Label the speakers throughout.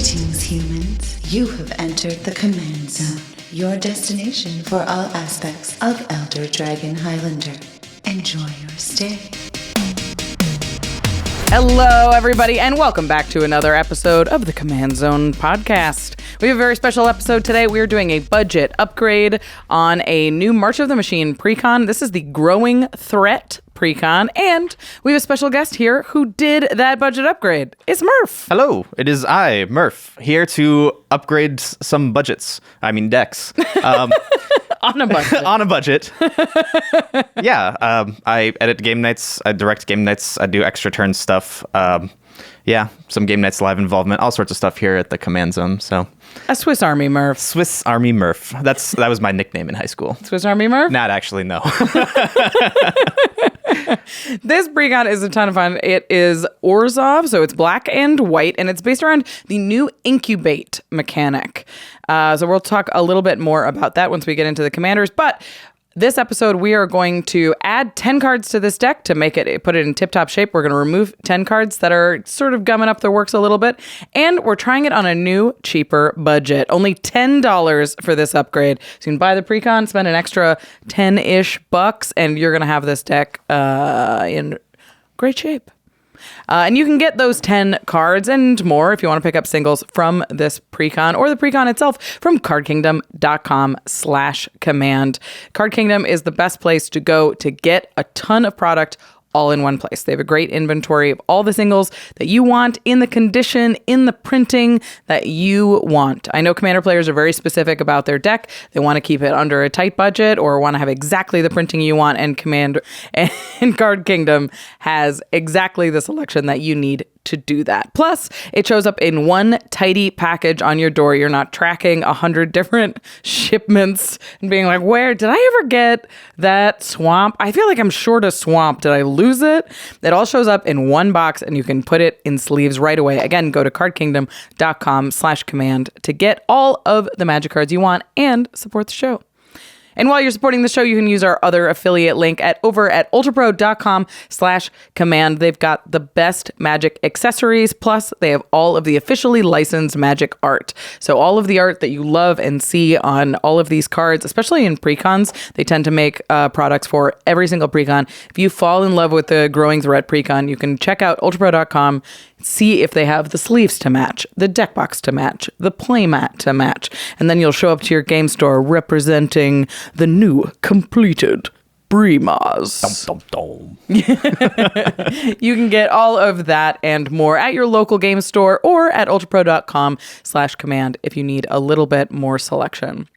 Speaker 1: Greetings, humans. You have entered the Command Zone, your destination for all aspects of Elder Dragon Highlander. Enjoy your stay.
Speaker 2: Hello, everybody, and welcome back to another episode of the Command Zone podcast. We have a very special episode today. We are doing a budget upgrade on a new March of the Machine Precon. This is the Growing Threat Precon, and we have a special guest here who did that budget upgrade. It's Murph.
Speaker 3: Hello, it is I, Murph, here to upgrade some budgets. I mean, decks.
Speaker 2: On a budget.
Speaker 3: On a budget. Yeah, I edit game nights, I direct game nights, I do extra turn stuff. Yeah, some game nights live involvement, all sorts of stuff here at the Command Zone. So
Speaker 2: A Swiss Army Murph.
Speaker 3: Swiss Army Murph. That was my nickname in high school.
Speaker 2: Swiss Army Murph?
Speaker 3: Not actually, no.
Speaker 2: This Precon is a ton of fun. It is Orzhov, so it's black and white, and it's based around the new incubate mechanic. So we'll talk a little bit more about that once we get into the commanders, but this episode, we are going to add 10 cards to this deck to put it in tip-top shape. We're going to remove 10 cards that are sort of gumming up the works a little bit. And we're trying it on a new, cheaper budget. Only $10 for this upgrade. So you can buy the Precon, spend an extra 10-ish bucks, and you're going to have this deck in great shape. And you can get those 10 cards and more if you want to pick up singles from this Precon or the Precon itself from cardkingdom.com/command. Card Kingdom is the best place to go to get a ton of product all in one place. They have a great inventory of all the singles that you want in the condition, in the printing that you want. I know Commander players are very specific about their deck. They want to keep it under a tight budget or want to have exactly the printing you want, and Card Kingdom has exactly the selection that you need to do that. Plus, it shows up in one tidy package on your door. You're not tracking 100 different shipments and being like, where did I ever get that swamp? I feel like I'm short a swamp. Did I lose it? It all shows up in one box and you can put it in sleeves right away. Again, go to cardkingdom.com/command to get all of the magic cards you want and support the show. And while you're supporting the show, you can use our other affiliate link over at ultrapro.com/command. They've got the best magic accessories. Plus, they have all of the officially licensed magic art. So all of the art that you love and see on all of these cards, especially in Precons, they tend to make products for every single Precon. If you fall in love with the Growing Threat Precon, you can check out ultrapro.com, see if they have the sleeves to match, the deck box to match, the playmat to match. And then you'll show up to your game store representing the new completed Brimaz.
Speaker 3: Dum, dum, dum.
Speaker 2: You can get all of that and more at your local game store or at ultrapro.com/command if you need a little bit more selection.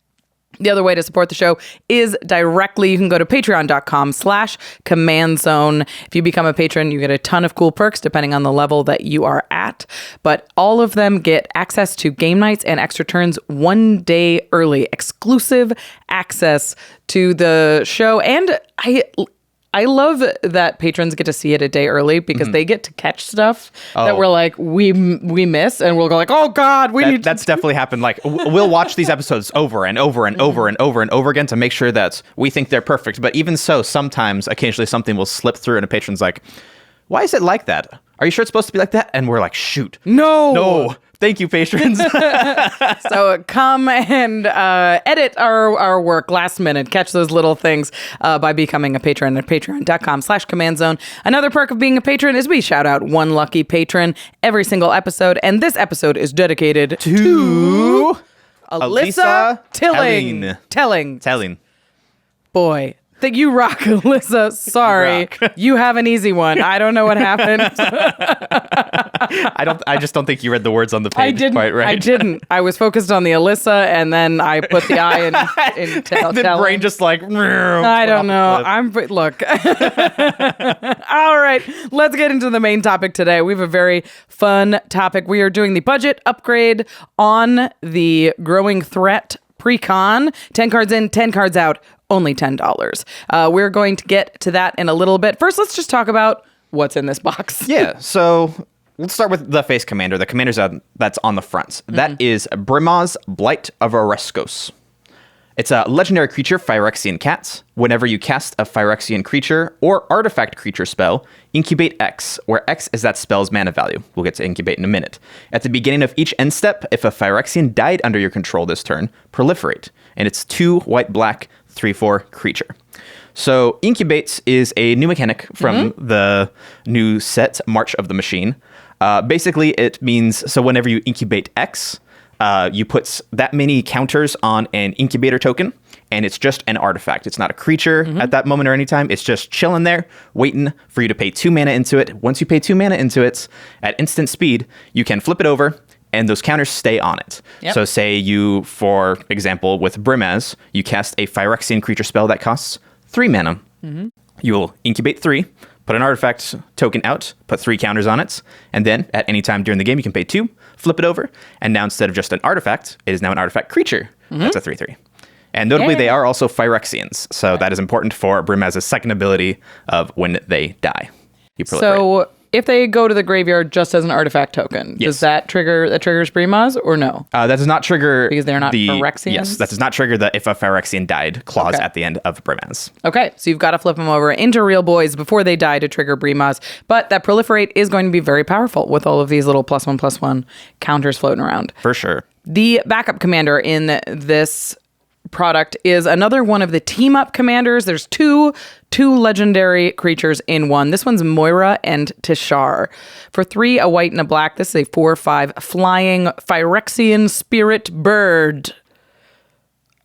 Speaker 2: The other way to support the show is directly. You can go to patreon.com/commandzone. If you become a patron, you get a ton of cool perks depending on the level that you are at. But all of them get access to game nights and extra turns one day early. Exclusive access to the show. And I love that patrons get to see it a day early because they get to catch stuff that we're like, we miss, and we'll go like, oh God,
Speaker 3: That's definitely happened. Like, we'll watch these episodes over and over and over and over and over again to make sure that we think they're perfect. But even so, sometimes, occasionally something will slip through and a patron's like, why is it like that? Are you sure it's supposed to be like that? And we're like, shoot.
Speaker 2: No.
Speaker 3: Thank you, patrons.
Speaker 2: So come and edit our work last minute. Catch those little things by becoming a patron at patreon.com/commandzone. Another perk of being a patron is we shout out one lucky patron every single episode. And this episode is dedicated to Alyssa Telling. Boy. Think you rock, Alyssa. Sorry. You have an easy one. I don't know what happened.
Speaker 3: I just don't think you read the words on the page quite right.
Speaker 2: I didn't. I was focused on the Alyssa, and then I put the I in
Speaker 3: the brain just like,
Speaker 2: I don't know. Look. All right. Let's get into the main topic today. We have a very fun topic. We are doing the budget upgrade on the Growing Threat Precon. 10 cards in, 10 cards out. Only $10. We're going to get to that in a little bit. First, let's just talk about what's in this box.
Speaker 3: Yeah, so let's start with the face commander. The commander's that's on the front. That is Brimaz, Blight of Oreskos. It's a legendary creature, Phyrexian Cats. Whenever you cast a Phyrexian creature or artifact creature spell, incubate X, where X is that spell's mana value. We'll get to incubate in a minute. At the beginning of each end step, if a Phyrexian died under your control this turn, proliferate. And it's 2 white-black, 3/4 creature. So Incubates is a new mechanic from the new set, March of the Machine. Basically, it means, so whenever you incubate X, you put that many counters on an incubator token, and it's just an artifact. It's not a creature at that moment or any time. It's just chilling there, waiting for you to pay 2 mana into it. Once you pay 2 mana into it, at instant speed, you can flip it over, and those counters stay on it.
Speaker 2: Yep.
Speaker 3: So say you, for example, with Brimaz, you cast a Phyrexian creature spell that costs 3 mana. You will incubate 3, put an artifact token out, put 3 counters on it, and then at any time during the game, you can pay 2, flip it over, and now instead of just an artifact, it is now an artifact creature. That's a 3/3. And notably, they are also Phyrexians, so that is important for Brimaz's second ability of when they die. You proliferate.
Speaker 2: So if they go to the graveyard just as an artifact token, does that triggers Brimaz or no?
Speaker 3: That does not trigger
Speaker 2: Because they're not Phyrexians?
Speaker 3: Yes, that does not trigger the if a Phyrexian died clause at the end of Brimaz.
Speaker 2: Okay, so you've got to flip them over into real boys before they die to trigger Brimaz. But that proliferate is going to be very powerful with all of these little +1/+1 counters floating around.
Speaker 3: For sure.
Speaker 2: The backup commander in this product is another one of the team up commanders. There's two legendary creatures in one. This one's Moira and Teshar. For 3, a white and a black, this is a 4/5 flying Phyrexian spirit bird.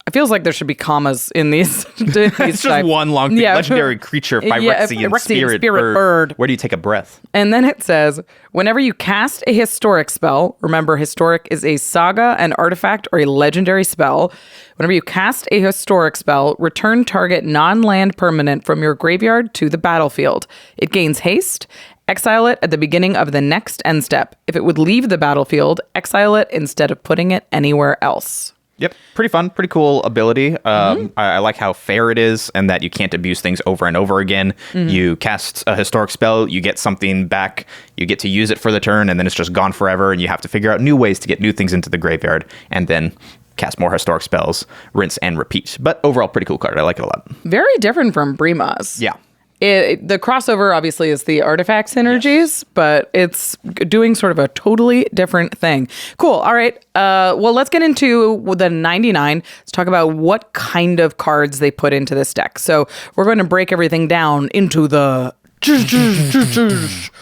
Speaker 2: It feels like there should be commas in these.
Speaker 3: It's just one long thing. Legendary creature, Phyrexian spirit bird. Where do you take a breath?
Speaker 2: And then it says, whenever you cast a historic spell, remember historic is a saga, an artifact, or a legendary spell. Whenever you cast a historic spell, return target non-land permanent from your graveyard to the battlefield. It gains haste. Exile it at the beginning of the next end step. If it would leave the battlefield, exile it instead of putting it anywhere else.
Speaker 3: Yep. Pretty fun. Pretty cool ability. I like how fair it is and that you can't abuse things over and over again. You cast a historic spell, you get something back, you get to use it for the turn, and then it's just gone forever, and you have to figure out new ways to get new things into the graveyard, and then cast more historic spells, rinse and repeat. But overall, pretty cool card. I like it a lot.
Speaker 2: Very different from Brimaz.
Speaker 3: Yeah.
Speaker 2: The crossover obviously is the artifact synergies, but it's doing sort of a totally different thing. Cool. All right. Well, let's get into the 99. Let's talk about what kind of cards they put into this deck. So we're going to break everything down into the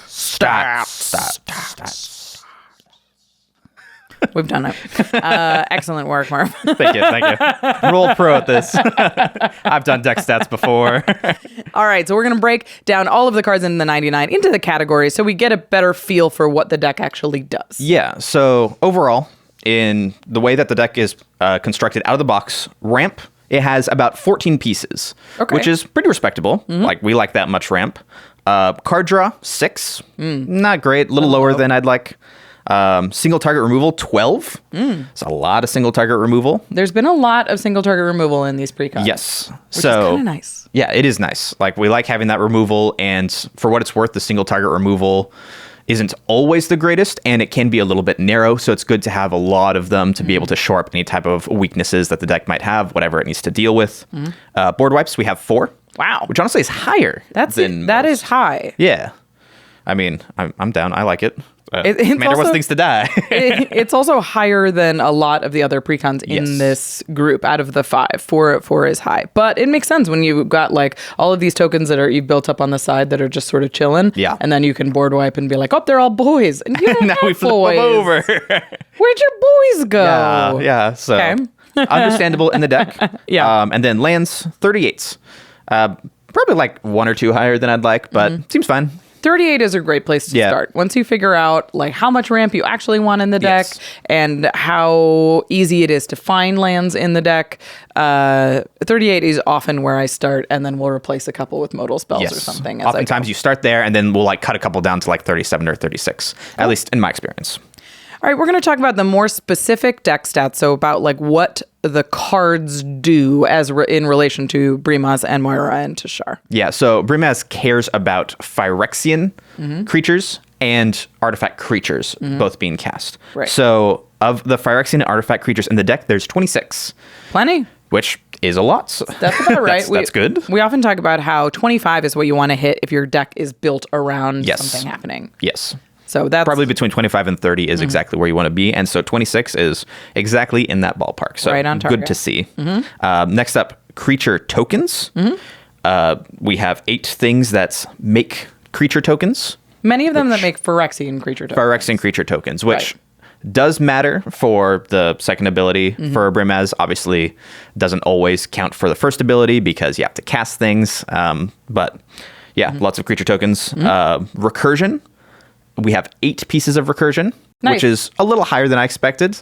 Speaker 2: stats. We've done it. Excellent work, Marv.
Speaker 3: Thank you. Roll pro at this. I've done deck stats before.
Speaker 2: All right, so we're going to break down all of the cards in the 99 into the categories so we get a better feel for what the deck actually does.
Speaker 3: Yeah, so overall, in the way that the deck is constructed out of the box, ramp, it has about 14 pieces, which is pretty respectable. Like, we like that much ramp. Card draw, 6. Not great, a little lower than I'd like. Single target removal, 12. It's a lot of single target removal.
Speaker 2: There's been a lot of single target removal in these precons.
Speaker 3: Yes.
Speaker 2: Which is kind of nice.
Speaker 3: Yeah, it is nice. Like, we like having that removal, and for what it's worth, the single target removal isn't always the greatest, and it can be a little bit narrow, so it's good to have a lot of them to be able to shore up any type of weaknesses that the deck might have, whatever it needs to deal with. Board wipes, we have 4.
Speaker 2: Wow.
Speaker 3: Which honestly is higher than
Speaker 2: that
Speaker 3: most.
Speaker 2: Is high.
Speaker 3: Yeah. I mean, I'm down. I like it.
Speaker 2: It's
Speaker 3: Commander wants
Speaker 2: also-
Speaker 3: things to die.
Speaker 2: It's also higher than a lot of the other precons in this group out of the 5. 4 is high. But it makes sense when you've got like all of these tokens that you've built up on the side that are just sort of chilling.
Speaker 3: Yeah.
Speaker 2: And then you can board wipe and be like, oh, they're all boys. And you don't
Speaker 3: Now
Speaker 2: have
Speaker 3: we flip
Speaker 2: boys.
Speaker 3: them over.
Speaker 2: Where'd your boys go?
Speaker 3: Yeah. So
Speaker 2: Okay.
Speaker 3: understandable in the deck.
Speaker 2: Yeah.
Speaker 3: And then lands, 38s. Probably like 1 or 2 higher than I'd like, but seems fine.
Speaker 2: 38 is a great place to start. Once you figure out like how much ramp you actually want in the deck and how easy it is to find lands in the deck, 38 is often where I start, and then we'll replace a couple with modal spells or something.
Speaker 3: Oftentimes you start there, and then we'll like cut a couple down to like 37 or 36, at least in my experience.
Speaker 2: All right, we're going to talk about the more specific deck stats, so about like what the cards do as in relation to Brimaz and Moira and Teshar.
Speaker 3: Yeah, so Brimaz cares about Phyrexian creatures and artifact creatures both being cast.
Speaker 2: Right.
Speaker 3: So of the Phyrexian and artifact creatures in the deck, there's 26.
Speaker 2: Plenty.
Speaker 3: which is a lot. So
Speaker 2: That's about right.
Speaker 3: That's good.
Speaker 2: We often talk about how 25 is what you want to hit if your deck is built around something happening.
Speaker 3: Yes.
Speaker 2: So that's
Speaker 3: probably between 25 and 30 is exactly where you want to be. And so 26 is exactly in that ballpark. So
Speaker 2: right on target.
Speaker 3: Good to see. Next up, creature tokens. We have 8 things that make creature tokens.
Speaker 2: Many of them that make Phyrexian creature tokens.
Speaker 3: Phyrexian creature tokens, which does matter for the second ability for Brimaz. Obviously, doesn't always count for the first ability because you have to cast things. But yeah, lots of creature tokens. Recursion. We have 8 pieces of recursion, which is a little higher than I expected,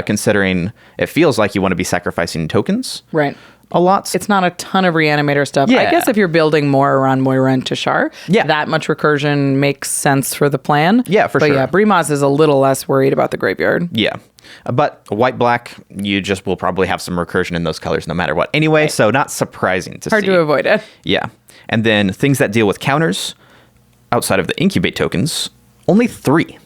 Speaker 3: considering it feels like you want to be sacrificing tokens.
Speaker 2: Right.
Speaker 3: A lot.
Speaker 2: It's not a ton of reanimator stuff.
Speaker 3: Yeah.
Speaker 2: I guess if you're building more around Moira and Teshar, that much recursion makes sense for the plan.
Speaker 3: Yeah, for sure.
Speaker 2: But yeah, Brimaz is a little less worried about the graveyard.
Speaker 3: Yeah. But white-black, you just will probably have some recursion in those colors no matter what. Anyway, so not surprising to see.
Speaker 2: Hard to avoid it.
Speaker 3: Yeah. And then things that deal with counters, outside of the incubate tokens, only 3.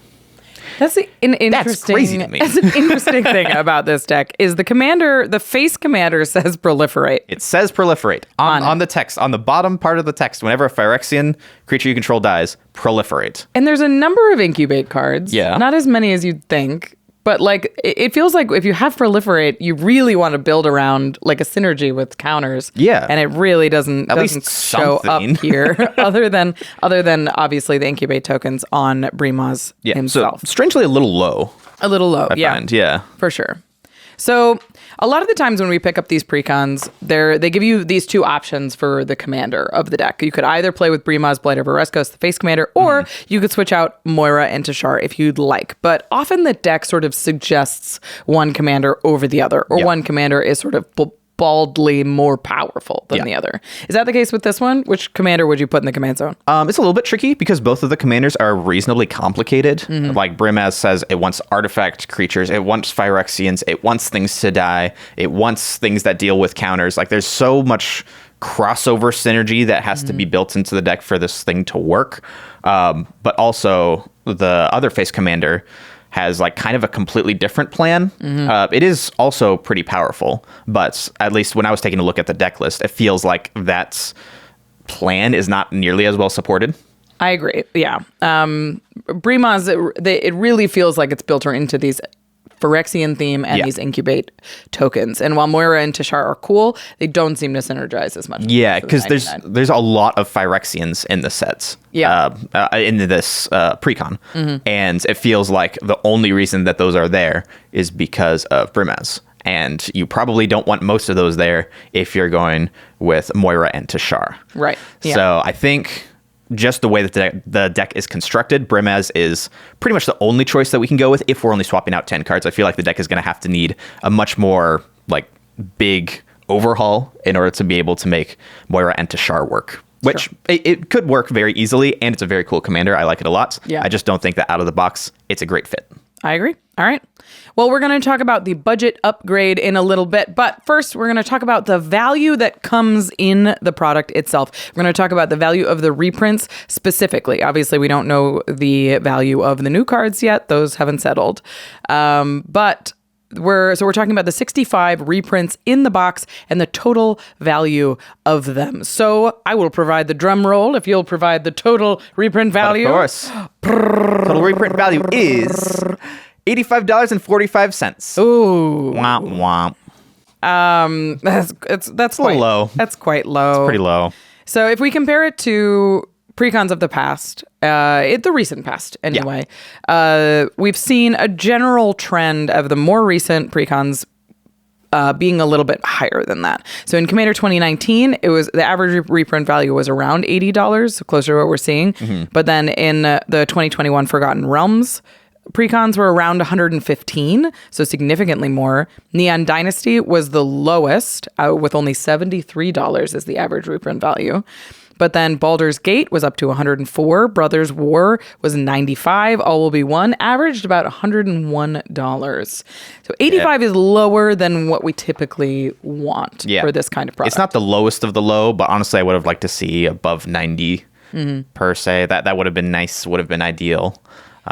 Speaker 2: That's an interesting.
Speaker 3: That's crazy to me.
Speaker 2: That's an interesting thing about this deck is the commander, the face commander says proliferate.
Speaker 3: It says proliferate on the text, on the bottom part of the text. Whenever a Phyrexian creature you control dies, proliferate.
Speaker 2: And there's a number of incubate cards.
Speaker 3: Yeah.
Speaker 2: Not as many as you'd think. But like, it feels like if you have proliferate, you really want to build around like a synergy with counters.
Speaker 3: Yeah.
Speaker 2: And it really doesn't
Speaker 3: least
Speaker 2: show
Speaker 3: something.
Speaker 2: up here other than obviously the incubate tokens on Brimaz himself.
Speaker 3: So strangely a little low.
Speaker 2: A little low.
Speaker 3: I find. Yeah.
Speaker 2: For sure. So a lot of the times when we pick up these precons, they give you these 2 options for the commander of the deck. You could either play with Brimaz, Blight, or Oreskos, the face commander, or you could switch out Moira and Teshar if you'd like. But often the deck sort of suggests one commander over the other, or one commander is sort of baldly more powerful than the other. Is that the case with this one? Which commander would you put in the command zone?
Speaker 3: It's a little bit tricky because both of the commanders are reasonably complicated. Like Brimaz says, it wants artifact creatures, it wants Phyrexians, it wants things to die, it wants things that deal with counters. Like there's so much crossover synergy that has to be built into the deck for this thing to work. But also the other face commander has like kind of a completely different plan. It is also pretty powerful, but at least when I was taking a look at the deck list, it feels like that plan is not nearly as well supported.
Speaker 2: I agree. Yeah. Brimaz, it really feels like it's built into these Phyrexian theme and these incubate tokens. And while Moira and Teshar are cool, they don't seem to synergize as much.
Speaker 3: Yeah, because there's a lot of Phyrexians in the sets.
Speaker 2: Yeah.
Speaker 3: In this Precon. And it feels like the only reason that those are there is because of Brimaz. And you probably don't want most of those there if you're going with Moira and Teshar.
Speaker 2: Right. Yeah.
Speaker 3: So I think just the way that the deck is constructed, Brimaz is pretty much the only choice that we can go with if we're only swapping out 10 cards. I feel like the deck is going to have to need a much more like big overhaul in order to be able to make Moira and Teshar work. Which it could work very easily, and it's a very cool commander. I like it a lot.
Speaker 2: Yeah.
Speaker 3: I just don't think that out of the box, it's a great fit.
Speaker 2: I agree. All right. Well, we're going to talk about the budget upgrade in a little bit, but first we're going to talk about the value that comes in the product itself. We're going to talk about the value of the reprints specifically. Obviously, we don't know the value of the new cards yet. Those haven't settled. But we're talking about the 65 reprints in the box and the total value of them. So I will provide the drum roll if you'll provide the total reprint value.
Speaker 3: Of course. Total reprint value is $85.45.
Speaker 2: Ooh.
Speaker 3: Womp womp.
Speaker 2: That's
Speaker 3: a little low.
Speaker 2: That's quite low.
Speaker 3: It's pretty low.
Speaker 2: So if we compare it to precons of the past, the recent past anyway, we've seen a general trend of the more recent precons being a little bit higher than that. So in Commander 2019, it was the average reprint value was around $80, so closer to what we're seeing. But then in the 2021 Forgotten Realms, precons were around 115, so significantly more. Neon Dynasty was the lowest, with only $73 as the average reprint value. But then Baldur's Gate was up to 104. Brothers War was 95. All Will Be One averaged about $101. So 85 is lower than what we typically want for this kind of product.
Speaker 3: It's not the lowest of the low, but honestly, I would have liked to see above 90 per se. That would have been nice, would have been ideal.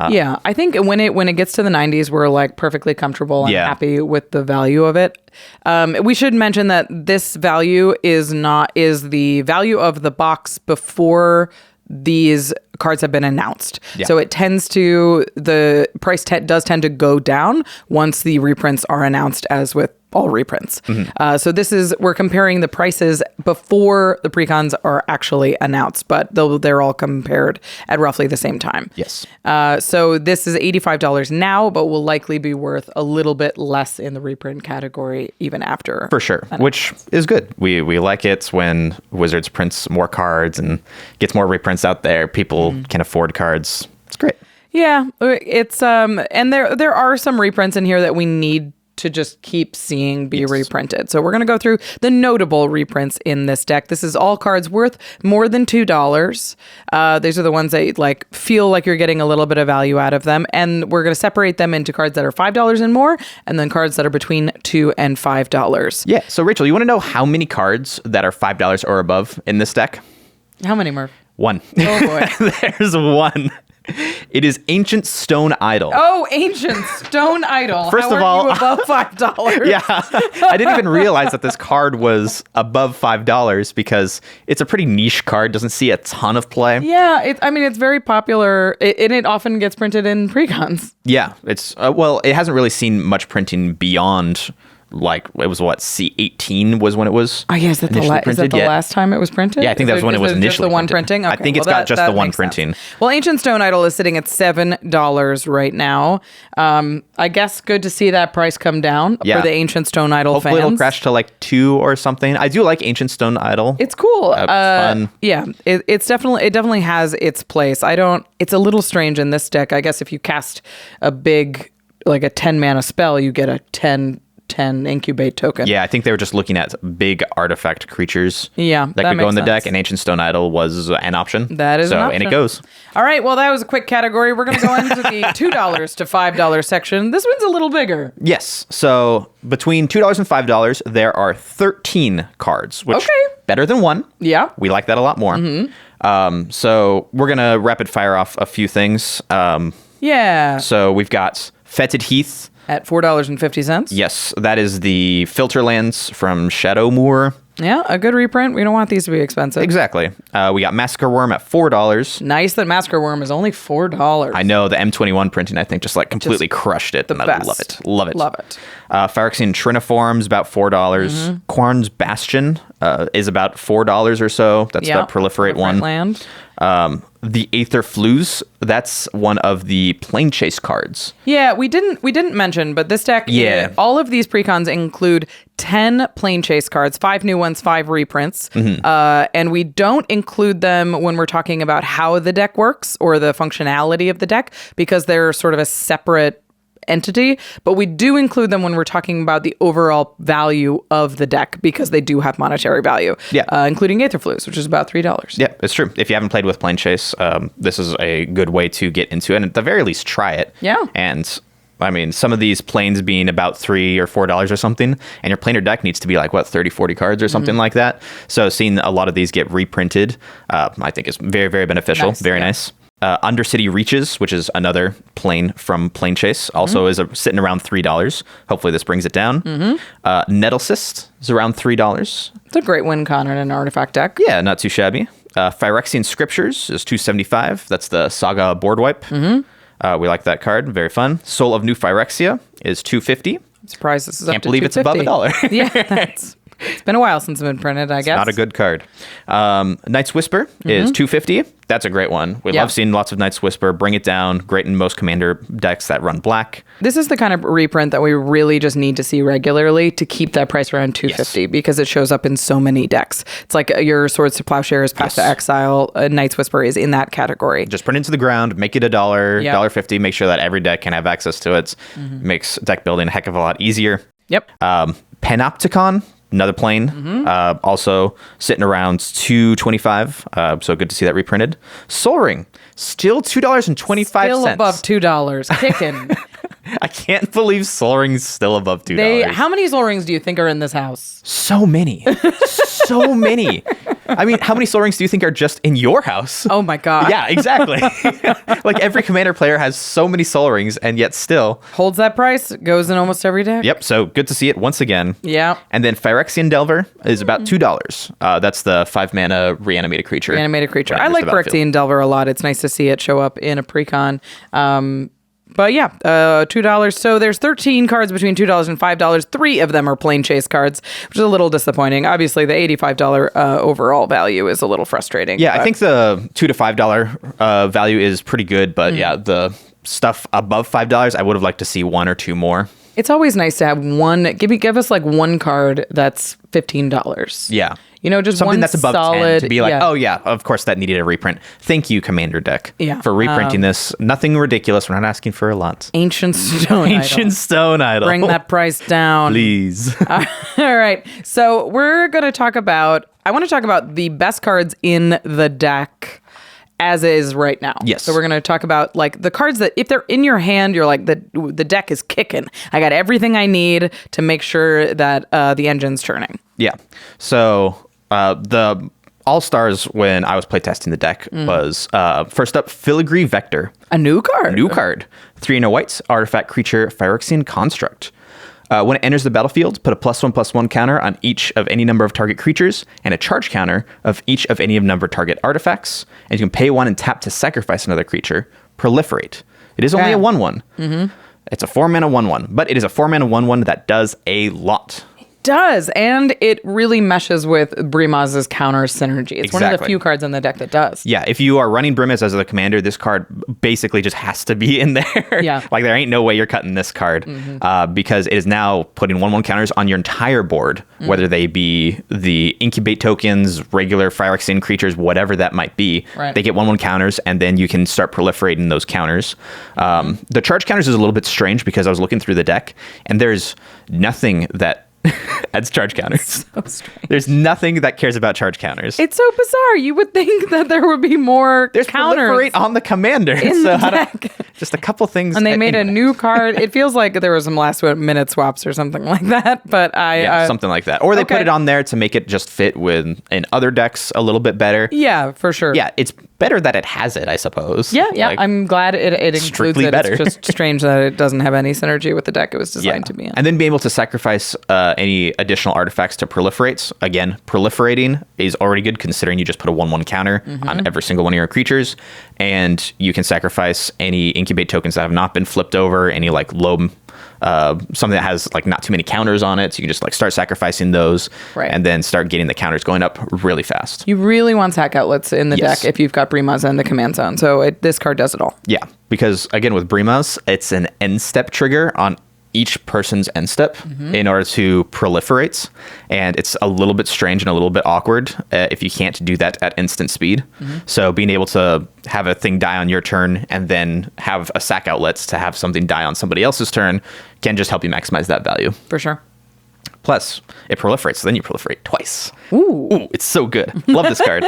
Speaker 2: Yeah, I think when it gets to the 90s, we're like perfectly comfortable and happy with the value of it. We should mention that this value is the value of the box before these cards have been announced. Yeah. So the price does tend to go down once the reprints are announced, as with all reprints. Mm-hmm. So we're comparing the prices before the precons are actually announced, but they're all compared at roughly the same time.
Speaker 3: Yes.
Speaker 2: So this is $85 now, but will likely be worth a little bit less in the reprint category even after.
Speaker 3: For sure, which is good. We like it when Wizards prints more cards and gets more reprints out there. People can afford cards. It's great.
Speaker 2: Yeah, it's and there are some reprints in here that we need to just keep seeing be reprinted. So we're going to go through the notable reprints in this deck. This is all cards worth more than $2. These are the ones that feel like you're getting a little bit of value out of them. And we're going to separate them into cards that are $5 and more, and then cards that are between $2 and $5.
Speaker 3: Yeah. So Rachel, you want to know how many cards that are $5 or above in this deck?
Speaker 2: How many, Murph?
Speaker 3: One.
Speaker 2: Oh boy.
Speaker 3: There's one. It is Ancient Stone Idol.
Speaker 2: Oh, Ancient Stone Idol.
Speaker 3: First
Speaker 2: How
Speaker 3: of all,
Speaker 2: are you above $5?
Speaker 3: Yeah, I didn't even realize that this card was above $5 because it's a pretty niche card. Doesn't see a ton of play.
Speaker 2: Yeah, it's very popular, and it often gets printed in precons.
Speaker 3: Yeah, it's it hasn't really seen much printing beyond. It was C18 was when it was.
Speaker 2: Oh yeah, is that the last time it was printed?
Speaker 3: Yeah, I think that was when it was initially
Speaker 2: just the one
Speaker 3: printed.
Speaker 2: printing. Okay.
Speaker 3: I think it's got just the one printing.
Speaker 2: Sense. Well, Ancient Stone Idol is sitting at $7 right now. I guess good to see that price come down for the Ancient Stone Idol
Speaker 3: Hopefully
Speaker 2: fans.
Speaker 3: It'll crash to 2 or something. I do like Ancient Stone Idol.
Speaker 2: It's cool.
Speaker 3: It's fun.
Speaker 2: Yeah, it definitely has its place. It's a little strange in this deck. I guess if you cast a big a 10 mana spell, you get a 10 incubate token.
Speaker 3: Yeah, I think they were just looking at big artifact creatures
Speaker 2: that
Speaker 3: could go in the
Speaker 2: sense.
Speaker 3: deck, and Ancient Stone Idol was an option.
Speaker 2: That is an option.
Speaker 3: And it goes.
Speaker 2: All right, well, that was a quick category. We're going to go into the $2 to $5 section. This one's a little bigger.
Speaker 3: Yes, so between $2 and $5, there are 13 cards, which better than one.
Speaker 2: Yeah.
Speaker 3: We like that a lot more. Mm-hmm. So we're going to rapid fire off a few things. So we've got Fetid Heath.
Speaker 2: At $4.50.
Speaker 3: Yes, that is the filter lands from Shadowmoor.
Speaker 2: Yeah, a good reprint. We don't want these to be expensive.
Speaker 3: Exactly. We got Massacre Worm at $4.
Speaker 2: Nice that Massacre Worm is only $4.
Speaker 3: I know, the M21 printing, I think, just completely crushed it.
Speaker 2: The best.
Speaker 3: I love it. Love it.
Speaker 2: Love it.
Speaker 3: Phyrexian Triniform's about $4. Mm-hmm. Quarn's Bastion is about $4 or so. That's the proliferate one.
Speaker 2: Land.
Speaker 3: The Aether Flues, that's one of the plane chase cards.
Speaker 2: Yeah, we didn't mention, but this deck, all of these precons include 10 plane chase cards, 5 new ones, 5 reprints. Mm-hmm. And we don't include them when we're talking about how the deck works or the functionality of the deck, because they're sort of a separate entity, but we do include them when we're talking about the overall value of the deck, because they do have monetary value, including Aetherflues, which is about $3.
Speaker 3: Yeah, it's true. If you haven't played with Plane Chase, this is a good way to get into it, and at the very least, try it.
Speaker 2: Yeah.
Speaker 3: And some of these planes being about $3 or $4 or something, and your planar deck needs to be 30, 40 cards or something like that. So seeing a lot of these get reprinted, I think is very, very beneficial. Nice. Very nice. Undercity Reaches, which is another plane from Plane Chase, also is sitting around $3. Hopefully this brings it down. Mm-hmm. Nettlecyst is around $3.
Speaker 2: It's a great win con in an artifact deck.
Speaker 3: Yeah, not too shabby. Phyrexian Scriptures is $2.75. That's the Saga board wipe. Mm-hmm. We like that card. Very fun. Soul of New Phyrexia is $2.50.
Speaker 2: I'm surprised this is up to $2.50.
Speaker 3: Can't believe it's above $1.
Speaker 2: Yeah, it's been a while since it's been printed, I guess.
Speaker 3: Not a good card. Night's Whisper is $2.50. That's a great one. We love seeing lots of Night's Whisper. Bring it down. Great in most commander decks that run black.
Speaker 2: This is the kind of reprint that we really just need to see regularly to keep that price around $2.50 because it shows up in so many decks. It's like your Swords to Plowshares, Path to Exile, Night's Whisper is in that category.
Speaker 3: Just print it into the ground, make it $1, $1.50. Make sure that every deck can have access to it. Mm-hmm. Makes deck building a heck of a lot easier.
Speaker 2: Yep.
Speaker 3: Panopticon. Another plane, also sitting around $2.25. So good to see that reprinted. Soul Ring, still $2.25.
Speaker 2: Still above $2, kicking.
Speaker 3: I can't believe Soul Ring's still above $2.
Speaker 2: How many Soul Rings do you think are in this house?
Speaker 3: So many. So many. I mean, how many Soul Rings do you think are just in your house?
Speaker 2: Oh my God.
Speaker 3: Yeah, exactly. Like every Commander player has so many Soul Rings and yet still
Speaker 2: holds that price, goes in almost every deck.
Speaker 3: Yep, so good to see it once again.
Speaker 2: Yeah.
Speaker 3: And then Phyrexian Delver is about $2. That's the 5-mana reanimated creature.
Speaker 2: I like Phyrexian Delver a lot. It's nice to see it show up in a Precon. But yeah, $2. So there's 13 cards between $2 and $5. 3 of them are plain chase cards, which is a little disappointing. Obviously, the $85 overall value is a little frustrating.
Speaker 3: Yeah, I think the $2 to $5 value is pretty good, but yeah, the stuff above $5, I would have liked to see 1 or 2 more.
Speaker 2: It's always nice to have one. Give us like one card that's $15.
Speaker 3: Yeah.
Speaker 2: Just
Speaker 3: something
Speaker 2: one
Speaker 3: that's above
Speaker 2: solid,
Speaker 3: 10 to be like, oh yeah, of course that needed a reprint. Thank you, Commander deck, for reprinting this. Nothing ridiculous. We're not asking for a lot.
Speaker 2: Ancient Stone Idol. Bring that price down.
Speaker 3: Please.
Speaker 2: All right. So I want to talk about the best cards in the deck as is right now.
Speaker 3: Yes.
Speaker 2: So we're going to talk about like the cards that if they're in your hand, you're like, the deck is kicking. I got everything I need to make sure that the engine's turning.
Speaker 3: Yeah. So the All-Stars when I was playtesting the deck was first up, Filigree Vector.
Speaker 2: A new card.
Speaker 3: 3 and a whites, artifact creature, Phyrexian Construct. When it enters the battlefield, put a +1/+1 counter on each of any number of target creatures and a charge counter of each of any number of target artifacts. And you can pay 1 and tap to sacrifice another creature. Proliferate. It is only a 1/1. It's a 4-mana 1/1, but it is a 4-mana 1/1 that does a lot.
Speaker 2: Does, and it really meshes with Brimaz's counter synergy. It's one of the few cards in the deck that does.
Speaker 3: Yeah, if you are running Brimaz as the commander, this card basically just has to be in there.
Speaker 2: Yeah.
Speaker 3: Like there ain't no way you're cutting this card because it is now putting 1/1 counters on your entire board, whether they be the incubate tokens, regular Phyrexian creatures, whatever that might be.
Speaker 2: Right.
Speaker 3: They get 1/1 counters, and then you can start proliferating those counters. The charge counters is a little bit strange because I was looking through the deck, and there's nothing that adds charge counters.
Speaker 2: So strange.
Speaker 3: There's nothing that cares about charge counters.
Speaker 2: It's so bizarre. You would think that there would be more
Speaker 3: There's
Speaker 2: counters
Speaker 3: proliferate on the commander.
Speaker 2: in the deck.
Speaker 3: Just a couple things.
Speaker 2: And they made a new card. It feels like there was some last minute swaps or something like that. But
Speaker 3: something like that. Or they put it on there to make it just fit in other decks a little bit better.
Speaker 2: Yeah, for sure.
Speaker 3: Yeah, it's better that it has it, I suppose.
Speaker 2: Yeah. Like, I'm glad it includes
Speaker 3: strictly
Speaker 2: it.
Speaker 3: Better.
Speaker 2: It's just strange that it doesn't have any synergy with the deck it was designed to be in.
Speaker 3: And then be able to sacrifice any additional artifacts to proliferate. Again, proliferating is already good considering you just put a 1/1 counter on every single one of your creatures. And you can sacrifice any incubate tokens that have not been flipped over, any like low something that has like not too many counters on it, so you can just like start sacrificing those, and then start getting the counters going up really fast.
Speaker 2: You really want sack outlets in the deck if you've got Brimaz and the command zone, so this card does it all.
Speaker 3: Yeah, because again with Brimaz, it's an end step trigger on each person's end step in order to proliferate, and it's a little bit strange and a little bit awkward if you can't do that at instant speed. So being able to have a thing die on your turn and then have a sack outlets to have something die on somebody else's turn can just help you maximize that value.
Speaker 2: For sure.
Speaker 3: Plus, it proliferates, so then you proliferate twice.
Speaker 2: Ooh,
Speaker 3: it's so good. Love this card.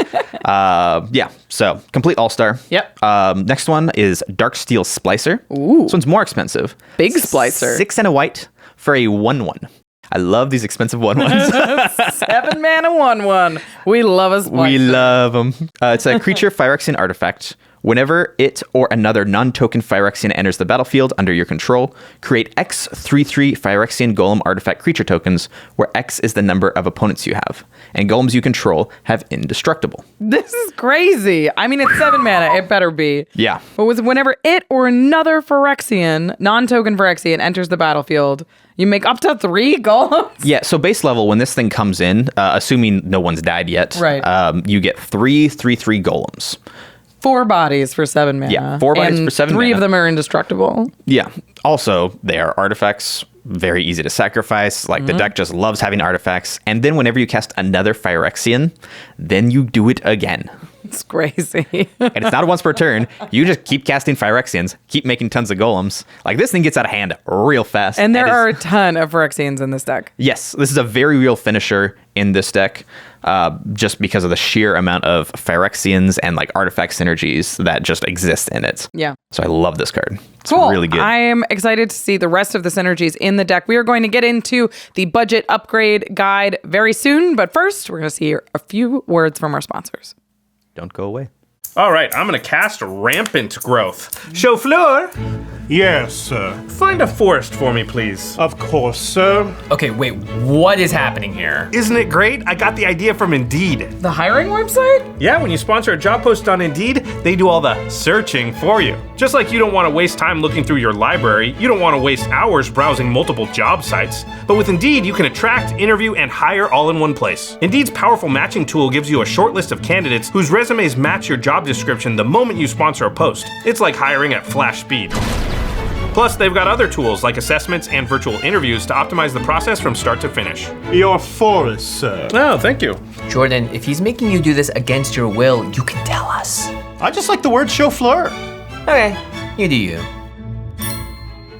Speaker 3: Yeah, so complete all-star.
Speaker 2: Yep.
Speaker 3: Next one is Darksteel Splicer.
Speaker 2: Ooh.
Speaker 3: This one's more expensive.
Speaker 2: Big Splicer.
Speaker 3: 6 and a white for a 1/1. I love these expensive 1/1s.
Speaker 2: 7-mana 1/1. We love a Splicer.
Speaker 3: We love them. It's a creature Phyrexian artifact. Whenever it or another non-token Phyrexian enters the battlefield under your control, create X 3/3 Phyrexian Golem artifact creature tokens, where X is the number of opponents you have. And golems you control have indestructible.
Speaker 2: This is crazy. I mean, it's 7 mana. It better be.
Speaker 3: Yeah.
Speaker 2: But whenever it or another Phyrexian, non-token Phyrexian, enters the battlefield, you make up to 3 golems?
Speaker 3: Yeah, so base level, when this thing comes in, assuming no one's died yet, you get 3 3/3 golems.
Speaker 2: 4 bodies for 7 mana.
Speaker 3: Yeah, 4 bodies for 7
Speaker 2: 3
Speaker 3: mana.
Speaker 2: of them are indestructible.
Speaker 3: Yeah. Also, they are artifacts, very easy to sacrifice. Like, the deck just loves having artifacts. And then whenever you cast another Phyrexian, then you do it again.
Speaker 2: It's crazy.
Speaker 3: And it's not a once per turn. You just keep casting Phyrexians, keep making tons of golems. Like, this thing gets out of hand real fast.
Speaker 2: And there are a ton of Phyrexians in this deck.
Speaker 3: Yes, this is a very real finisher in this deck, just because of the sheer amount of Phyrexians and like artifact synergies that just exist in it.
Speaker 2: Yeah.
Speaker 3: So I love this card. It's
Speaker 2: Cool.
Speaker 3: really good.
Speaker 2: I am excited to see the rest of the synergies in the deck. We are going to get into the budget upgrade guide very soon, but first we're going to hear a few words from our sponsors.
Speaker 3: Don't go away.
Speaker 4: All right, I'm going to cast Rampant Growth. Chauffeur,
Speaker 5: Yes, sir.
Speaker 4: find a forest for me, please.
Speaker 5: Of course, sir.
Speaker 6: Okay, wait, what is happening here?
Speaker 4: Isn't it great? I got the idea from Indeed.
Speaker 2: The hiring website?
Speaker 4: Yeah, when you sponsor a job post on Indeed, they do all the searching for you. Just like you don't want to waste time looking through your library, you don't want to waste hours browsing multiple job sites. But with Indeed, you can attract, interview, and hire all in one place. Indeed's powerful matching tool gives you a short list of candidates whose resumes match your job description the moment you sponsor a post. It's like hiring at flash speed. Plus, they've got other tools like assessments and virtual interviews to optimize the process from start to finish.
Speaker 5: Your forest, sir.
Speaker 4: Oh, thank you.
Speaker 6: Jordan, if he's making you do this against your will, you can tell us.
Speaker 5: I just like the word chauffeur.
Speaker 6: Okay, you do you.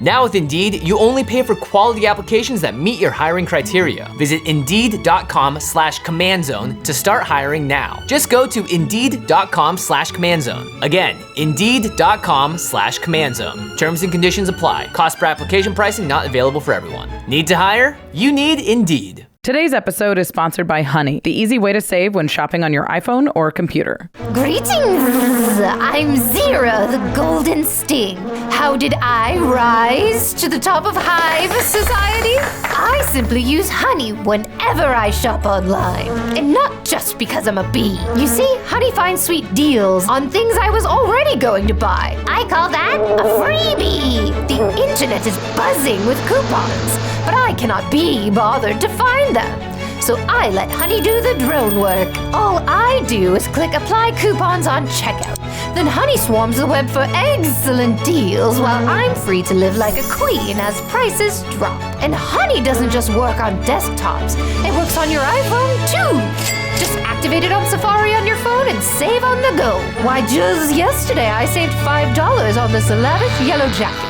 Speaker 6: Now with Indeed, you only pay for quality applications that meet your hiring criteria. Visit Indeed.com/CommandZone to start hiring now. Just go to Indeed.com/CommandZone. Again, Indeed.com/CommandZone. Terms and conditions apply. Cost per application pricing not available for everyone. Need to hire? You need Indeed.
Speaker 2: Today's episode is sponsored by Honey, the easy way to save when shopping on your iPhone or computer.
Speaker 7: Greetings! I'm Zira, the Golden Sting. How did I rise to the top of Hive Society? I simply use Honey whenever I shop online. And not just because I'm a bee. You see, Honey finds sweet deals on things I was already going to buy. I call that a freebie. The internet is buzzing with coupons, but I cannot be bothered to find them. So I let Honey do the drone work. All I do is click apply coupons on checkout. Then Honey swarms the web for excellent deals while I'm free to live like a queen as prices drop. And Honey doesn't just work on desktops, it works on your iPhone too. Just activate it on Safari on your phone and save on the go. Why, just yesterday I saved $5 on this lavish yellow jacket.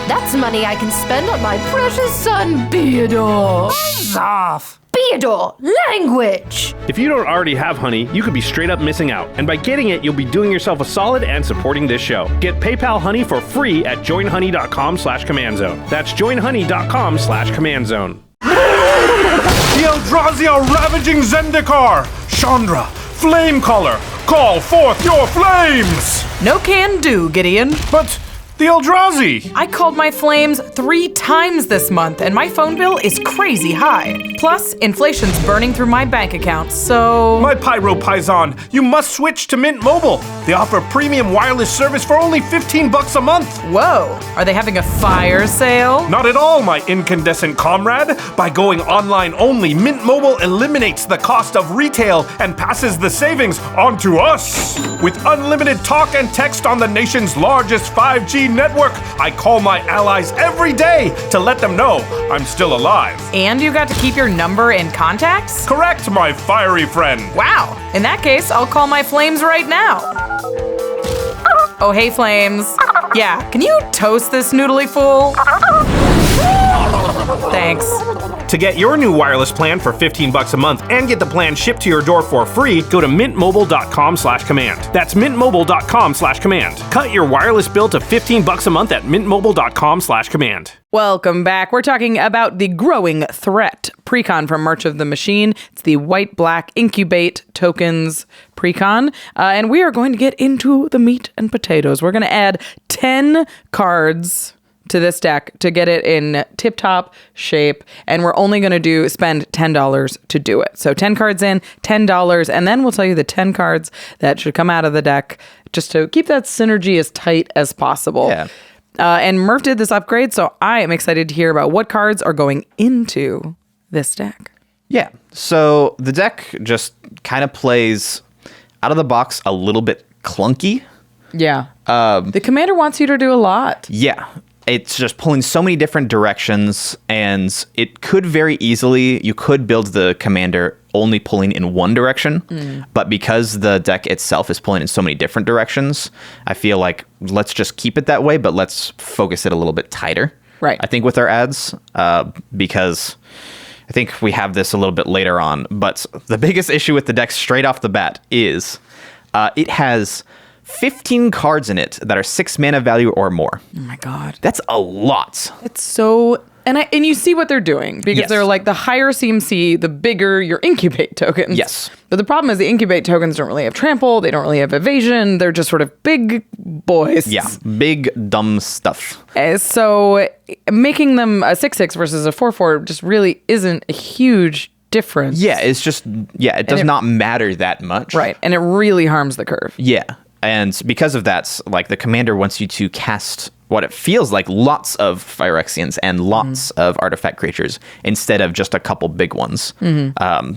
Speaker 7: That's money I can spend on my precious son, Beador. Buzz off! Beador, language!
Speaker 4: If you don't already have Honey, you could be straight up missing out. And by getting it, you'll be doing yourself a solid and supporting this show. Get PayPal Honey for free at joinhoney.com/CommandZone. That's joinhoney.com/CommandZone. The Eldrazi are ravaging Zendikar! Chandra, Flamecaller, call forth your flames!
Speaker 2: No can do, Gideon.
Speaker 4: But the Eldrazi!
Speaker 2: I called my flames 3 times this month, and my phone bill is crazy high. Plus, inflation's burning through my bank account, so...
Speaker 4: My Pyro Paisan, you must switch to Mint Mobile. They offer premium wireless service for only $15 a month.
Speaker 2: Whoa, are they having a fire sale?
Speaker 4: Not at all, my incandescent comrade. By going online only, Mint Mobile eliminates the cost of retail and passes the savings on to us. With unlimited talk and text on the nation's largest 5G network, I call my allies every day to let them know I'm still alive.
Speaker 2: And you got to keep your number in contacts?
Speaker 4: Correct, my fiery friend.
Speaker 2: Wow, in that case, I'll call my flames right now. Oh, hey, Flames. Yeah, can you toast this noodly fool? Thanks.
Speaker 4: To get your new wireless plan for $15 a month and get the plan shipped to your door for free, go to mintmobile.com/command. That's mintmobile.com/command. Cut your wireless bill to $15 a month at mintmobile.com/command.
Speaker 2: Welcome back. We're talking about the growing threat Precon from March of the Machine. It's the white-black incubate tokens Precon. And we are going to get into the meat and potatoes. We're going to add 10 cards to this deck to get it in tip-top shape, and we're only going to spend $10 to do it. So 10 cards in, $10, and then we'll tell you the 10 cards that should come out of the deck just to keep that synergy as tight as possible.
Speaker 3: Yeah.
Speaker 2: And Murph did this upgrade, so I am excited to hear about what cards are going into this deck.
Speaker 3: Yeah. So the deck just kind of plays out of the box a little bit clunky.
Speaker 2: Yeah. The commander wants you to do a lot.
Speaker 3: Yeah. It's just pulling so many different directions, and it could very easily, you could build the commander only pulling in one direction. But because the deck itself is pulling in so many different directions, I feel like let's just keep it that way, but let's focus it a little bit tighter.
Speaker 2: Right.
Speaker 3: I think with our ads, because I think we have this a little bit later on. But the biggest issue with the deck straight off the bat is it has 15 cards in it that are 6 mana value or more.
Speaker 2: Oh my God.
Speaker 3: That's a lot.
Speaker 2: It's so... And you see what they're doing, because
Speaker 3: Yes.
Speaker 2: they're like, the higher CMC, the bigger your incubate tokens.
Speaker 3: Yes.
Speaker 2: But the problem is the incubate tokens don't really have trample, they don't really have evasion, they're just sort of big boys.
Speaker 3: Yeah, big, dumb stuff.
Speaker 2: So making them a 6/6 versus a 4/4 just really isn't a huge difference.
Speaker 3: Yeah, it's just, it does not matter that much.
Speaker 2: Right. And it really harms the curve.
Speaker 3: Yeah. And because of that, like the commander wants you to cast what it feels like lots of Phyrexians and lots of artifact creatures instead of just a couple big ones.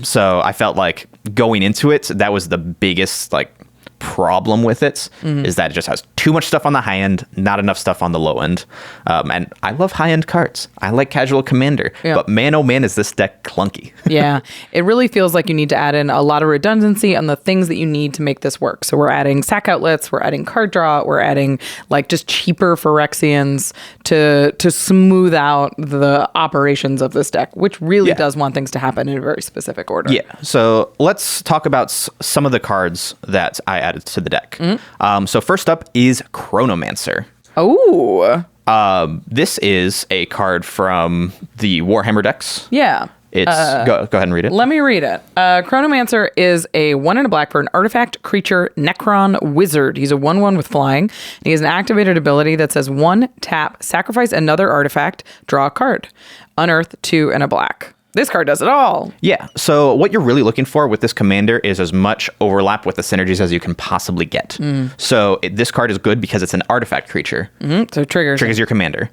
Speaker 3: So I felt like going into it, that was the biggest like problem with it, is that it just has too much stuff on the high end, not enough stuff on the low end. And I love high end cards. I like casual commander, but man, oh man, is this deck clunky.
Speaker 2: Yeah, it really feels like you need to add in a lot of redundancy on the things that you need to make this work. So we're adding sack outlets, we're adding card draw, we're adding like just cheaper Phyrexians to smooth out the operations of this deck, which really does want things to happen in a very specific order.
Speaker 3: Yeah. So let's talk about some of the cards that I added to the deck. So first up is Chronomancer.
Speaker 2: Oh.
Speaker 3: This is a card from the Warhammer decks.
Speaker 2: Yeah.
Speaker 3: It's go ahead and read it.
Speaker 2: Let me read it. Chronomancer is a 1 and a black for an artifact creature Necron wizard. He's a 1/1 with flying. He has an activated ability that says 1 tap, sacrifice another artifact, draw a card. Unearth 2 and a black. This card does it all.
Speaker 3: Yeah. So what you're really looking for with this commander is as much overlap with the synergies as you can possibly get. So this card is good because it's an artifact creature.
Speaker 2: So triggers
Speaker 3: Your commander.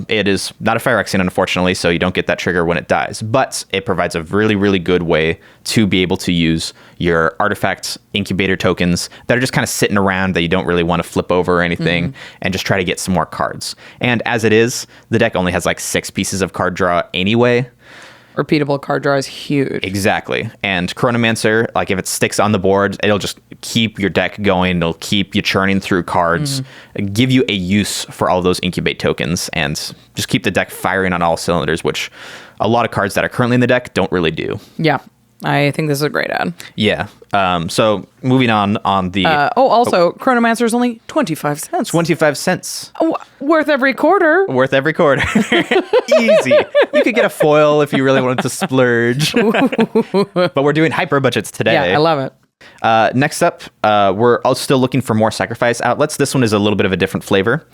Speaker 3: It is not a Phyrexian, unfortunately, so you don't get that trigger when it dies. But it provides a really, really good way to be able to use your artifact incubator tokens that are just kind of sitting around that you don't really want to flip over or anything, and just try to get some more cards. And as it is, the deck only has like 6 pieces of card draw anyway.
Speaker 2: Repeatable card draw is huge.
Speaker 3: Exactly. And Chronomancer, like if it sticks on the board, it'll just keep your deck going. It'll keep you churning through cards, give you a use for all those incubate tokens, and just keep the deck firing on all cylinders, which a lot of cards that are currently in the deck don't really do.
Speaker 2: Yeah. I think this is a great ad.
Speaker 3: Yeah. So moving on the...
Speaker 2: also, Chronomancer is only 25 cents.
Speaker 3: 25 cents.
Speaker 2: Worth every quarter.
Speaker 3: Worth every quarter. Easy. You could get a foil if you really wanted to splurge. But we're doing hyper budgets today.
Speaker 2: Yeah, I love it.
Speaker 3: Next up, we're also still looking for more sacrifice outlets. This one is a little bit of a different flavor.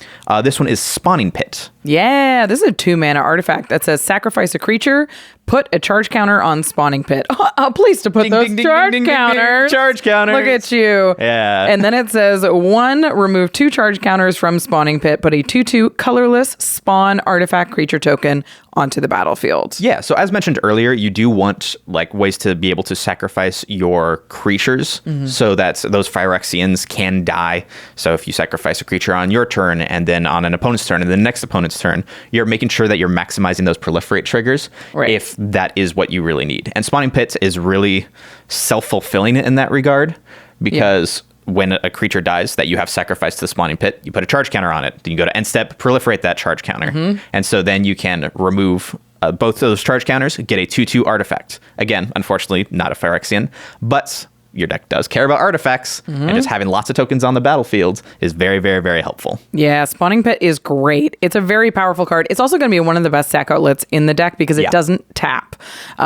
Speaker 3: This one is Spawning Pit.
Speaker 2: Yeah, this is a 2-mana artifact that says sacrifice a creature, put a charge counter on Spawning Pit. Oh, pleased to put
Speaker 3: Ding,
Speaker 2: those
Speaker 3: ding, ding,
Speaker 2: charge
Speaker 3: ding, ding, ding,
Speaker 2: counters.
Speaker 3: charge counters.
Speaker 2: Look at you.
Speaker 3: Yeah.
Speaker 2: And then it says 1, remove 2 charge counters from Spawning Pit, put a 2/2 colorless spawn artifact creature token onto the battlefield.
Speaker 3: Yeah, so as mentioned earlier, you do want like ways to be able to sacrifice your creatures so that those Phyrexians can die. So if you sacrifice a creature on your turn and then on an opponent's turn and the next opponent's turn, you're making sure that you're maximizing those proliferate triggers if that is what you really need. And Spawning Pit is really self-fulfilling in that regard because when a creature dies that you have sacrificed to the Spawning Pit, you put a charge counter on it. Then you go to end step, proliferate that charge counter. And so then you can remove both of those charge counters, get a 2/2 artifact. Again, unfortunately, not a Phyrexian, but your deck does care about artifacts, and just having lots of tokens on the battlefield is very, very, very helpful.
Speaker 2: Yeah, Spawning Pit is great. It's a very powerful card. It's also going to be one of the best sack outlets in the deck because it doesn't tap.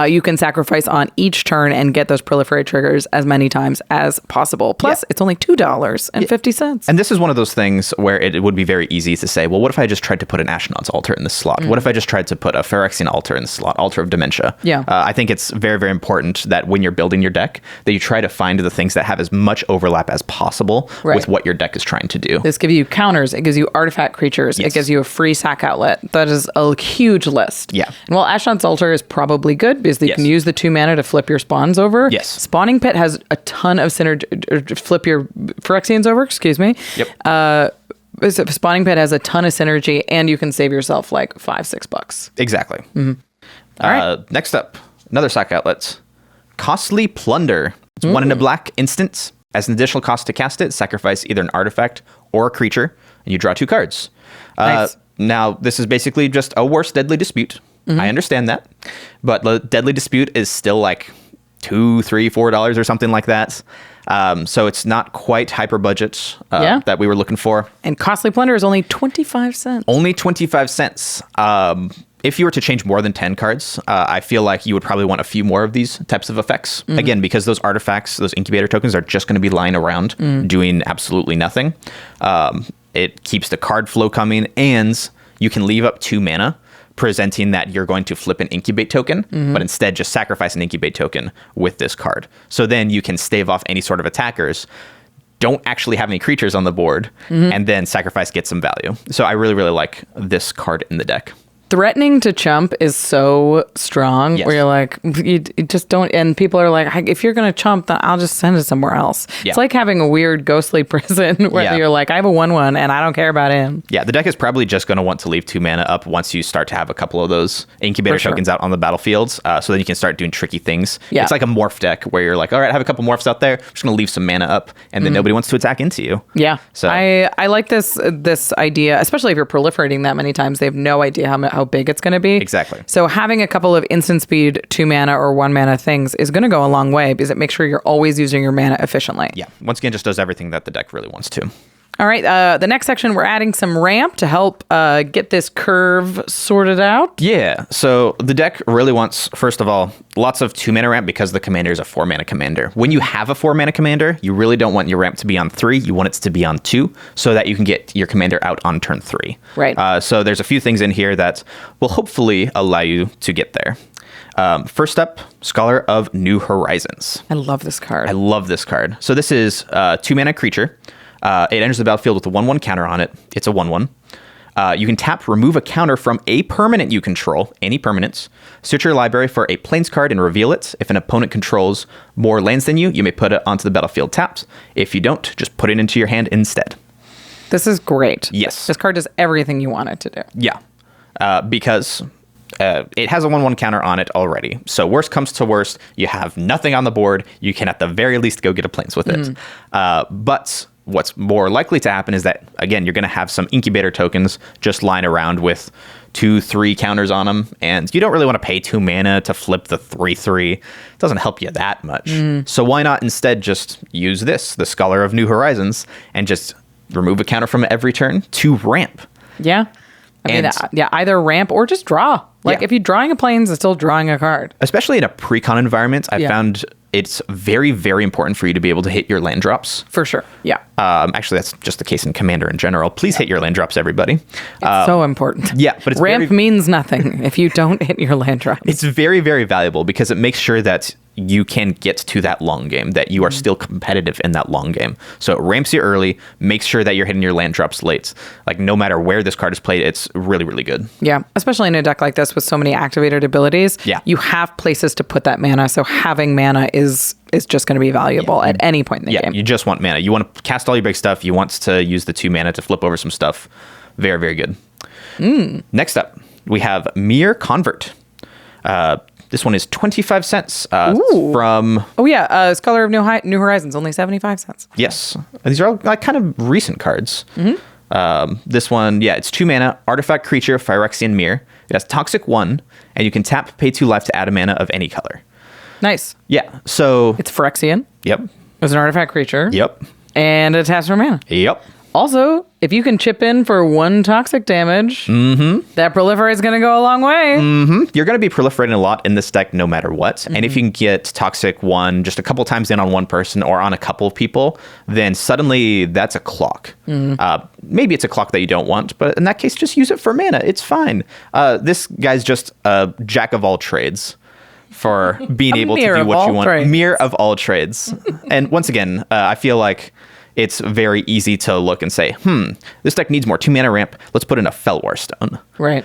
Speaker 2: You can sacrifice on each turn and get those proliferate triggers as many times as possible. Plus, it's only $2.50.
Speaker 3: And this is one of those things where it would be very easy to say, well, what if I just tried to put an Astronaut's Altar in this slot? What if I just tried to put a Phyrexian Altar in the slot, Altar of Dementia?
Speaker 2: Yeah.
Speaker 3: I think it's very, very important that when you're building your deck, that you try to find the things that have as much overlap as possible with what your deck is trying to do.
Speaker 2: This gives you counters. It gives you artifact creatures. It gives you a free sack outlet. That is a huge list.
Speaker 3: Yeah.
Speaker 2: And while Astronaut's Altar is probably good because you can use the 2 mana to flip your spawns over.
Speaker 3: Yes.
Speaker 2: Spawning Pit has a ton of synergy. Flip your Phyrexians over, excuse me.
Speaker 3: Yep.
Speaker 2: Spawning Pit has a ton of synergy and you can save yourself like $5-6.
Speaker 3: Exactly.
Speaker 2: All right.
Speaker 3: Next up, another sack outlet. Costly Plunder. It's 1 in a black instant. As an additional cost to cast it, sacrifice either an artifact or a creature, and you draw 2 cards.
Speaker 2: Nice.
Speaker 3: Now, this is basically just a worse Deadly Dispute. I understand that. But the Deadly Dispute is still like $2, $3, $4 or something like that. So it's not quite hyper budget that we were looking for.
Speaker 2: And Costly Plunder is only 25 cents.
Speaker 3: Only 25 cents. If you were to change more than 10 cards, I feel like you would probably want a few more of these types of effects. Again, because those artifacts, those incubator tokens are just going to be lying around doing absolutely nothing. It keeps the card flow coming, and you can leave up 2 mana, presenting that you're going to flip an incubate token, but instead just sacrifice an incubate token with this card. So then you can stave off any sort of attackers, don't actually have any creatures on the board, and then sacrifice, get some value. So I really, really like this card in the deck.
Speaker 2: Threatening to chump is so strong where you're like, you just don't, and people are like, if you're going to chump, then I'll just send it somewhere else.
Speaker 3: Yeah.
Speaker 2: It's like having a weird ghostly prison where you're like, I have a 1/1 and I don't care about him.
Speaker 3: Yeah, the deck is probably just going to want to leave 2 mana up once you start to have a couple of those incubator tokens out on the battlefields. So then you can start doing tricky things.
Speaker 2: Yeah.
Speaker 3: It's like a morph deck where you're like, all right, I have a couple morphs out there. I'm just going to leave some mana up, and then nobody wants to attack into you.
Speaker 2: Yeah.
Speaker 3: So
Speaker 2: I like this idea, especially if you're proliferating that many times. They have no idea how big it's going to be.
Speaker 3: Exactly.
Speaker 2: So having a couple of instant speed 2 mana or 1 mana things is going to go a long way because it makes sure you're always using your mana efficiently.
Speaker 3: yeah, once again, just does everything that the deck really wants to.
Speaker 2: All right. The next section, we're adding some ramp to help get this curve sorted out.
Speaker 3: Yeah, so the deck really wants, first of all, lots of 2 mana ramp because the commander is a 4 mana commander. When you have a 4 mana commander, you really don't want your ramp to be on 3. You want it to be on 2 so that you can get your commander out on turn 3.
Speaker 2: Right.
Speaker 3: So there's a few things in here that will hopefully allow you to get there. First up, Scholar of New Horizons.
Speaker 2: I love this card.
Speaker 3: I love this card. So this is a 2 mana creature. It enters the battlefield with a 1/1 counter on it. It's a 1/1. You can tap, remove a counter from a permanent you control, any permanents. Search your library for a plains card and reveal it. If an opponent controls more lands than you, you may put it onto the battlefield tapped. If you don't, just put it into your hand instead.
Speaker 2: This is great.
Speaker 3: Yes.
Speaker 2: This card does everything you want it to do.
Speaker 3: Yeah, because it has a 1/1 counter on it already. So worst comes to worst, you have nothing on the board. You can at the very least go get a plains with it. But what's more likely to happen is that, again, you're going to have some incubator tokens just lying around with 2-3 counters on them, and you don't really want to pay 2 mana to flip the 3/3. It doesn't help you that much. So why not instead just use this, the Scholar of New Horizons, and just remove a counter from every turn to ramp.
Speaker 2: Yeah. I mean, either ramp or just draw. Like, if you're drawing a plains, it's still drawing a card.
Speaker 3: Especially in a Precon environment, I found it's very, very important for you to be able to hit your land drops.
Speaker 2: For sure. Yeah.
Speaker 3: Actually, that's just the case in Commander in general. Please hit your land drops, everybody.
Speaker 2: It's so important.
Speaker 3: Yeah, but it's
Speaker 2: ramp means nothing if you don't hit your land drops.
Speaker 3: It's very, very valuable because it makes sure that you can get to that long game, that you are still competitive in that long game. So it ramps you early, makes sure that you're hitting your land drops late. Like, no matter where this card is played, it's really, really good.
Speaker 2: Yeah, especially in a deck like this with so many activated abilities.
Speaker 3: Yeah.
Speaker 2: You have places to put that mana, so having mana is just going to be valuable at any point in the game.
Speaker 3: You just want mana. You want to cast all your big stuff. You want to use the 2 mana to flip over some stuff. Very, very good. Next up, we have Mere Convert. This one is 25 cents from...
Speaker 2: Oh, yeah. Scholar of New Horizons, only 75 cents.
Speaker 3: Yes. These are all like kind of recent cards. This one, it's 2 mana, artifact creature, Phyrexian Mirror. It has Toxic 1, and you can tap, pay 2 life to add a mana of any color.
Speaker 2: Nice.
Speaker 3: Yeah, so...
Speaker 2: It's Phyrexian.
Speaker 3: Yep.
Speaker 2: It's an artifact creature.
Speaker 3: Yep.
Speaker 2: And it taps for mana.
Speaker 3: Yep.
Speaker 2: Also, if you can chip in for 1 toxic damage, that proliferate is going to go a long way.
Speaker 3: You're going to be proliferating a lot in this deck no matter what. And if you can get Toxic 1 just a couple times in on one person or on a couple of people, then suddenly that's a clock. Maybe it's a clock that you don't want, but in that case, just use it for mana. It's fine. This guy's just a jack of all trades for being able to do what you want. Mirror of all trades. And once again, I feel like it's very easy to look and say, this deck needs more 2 mana ramp. Let's put in a Fellwar Stone.
Speaker 2: Right.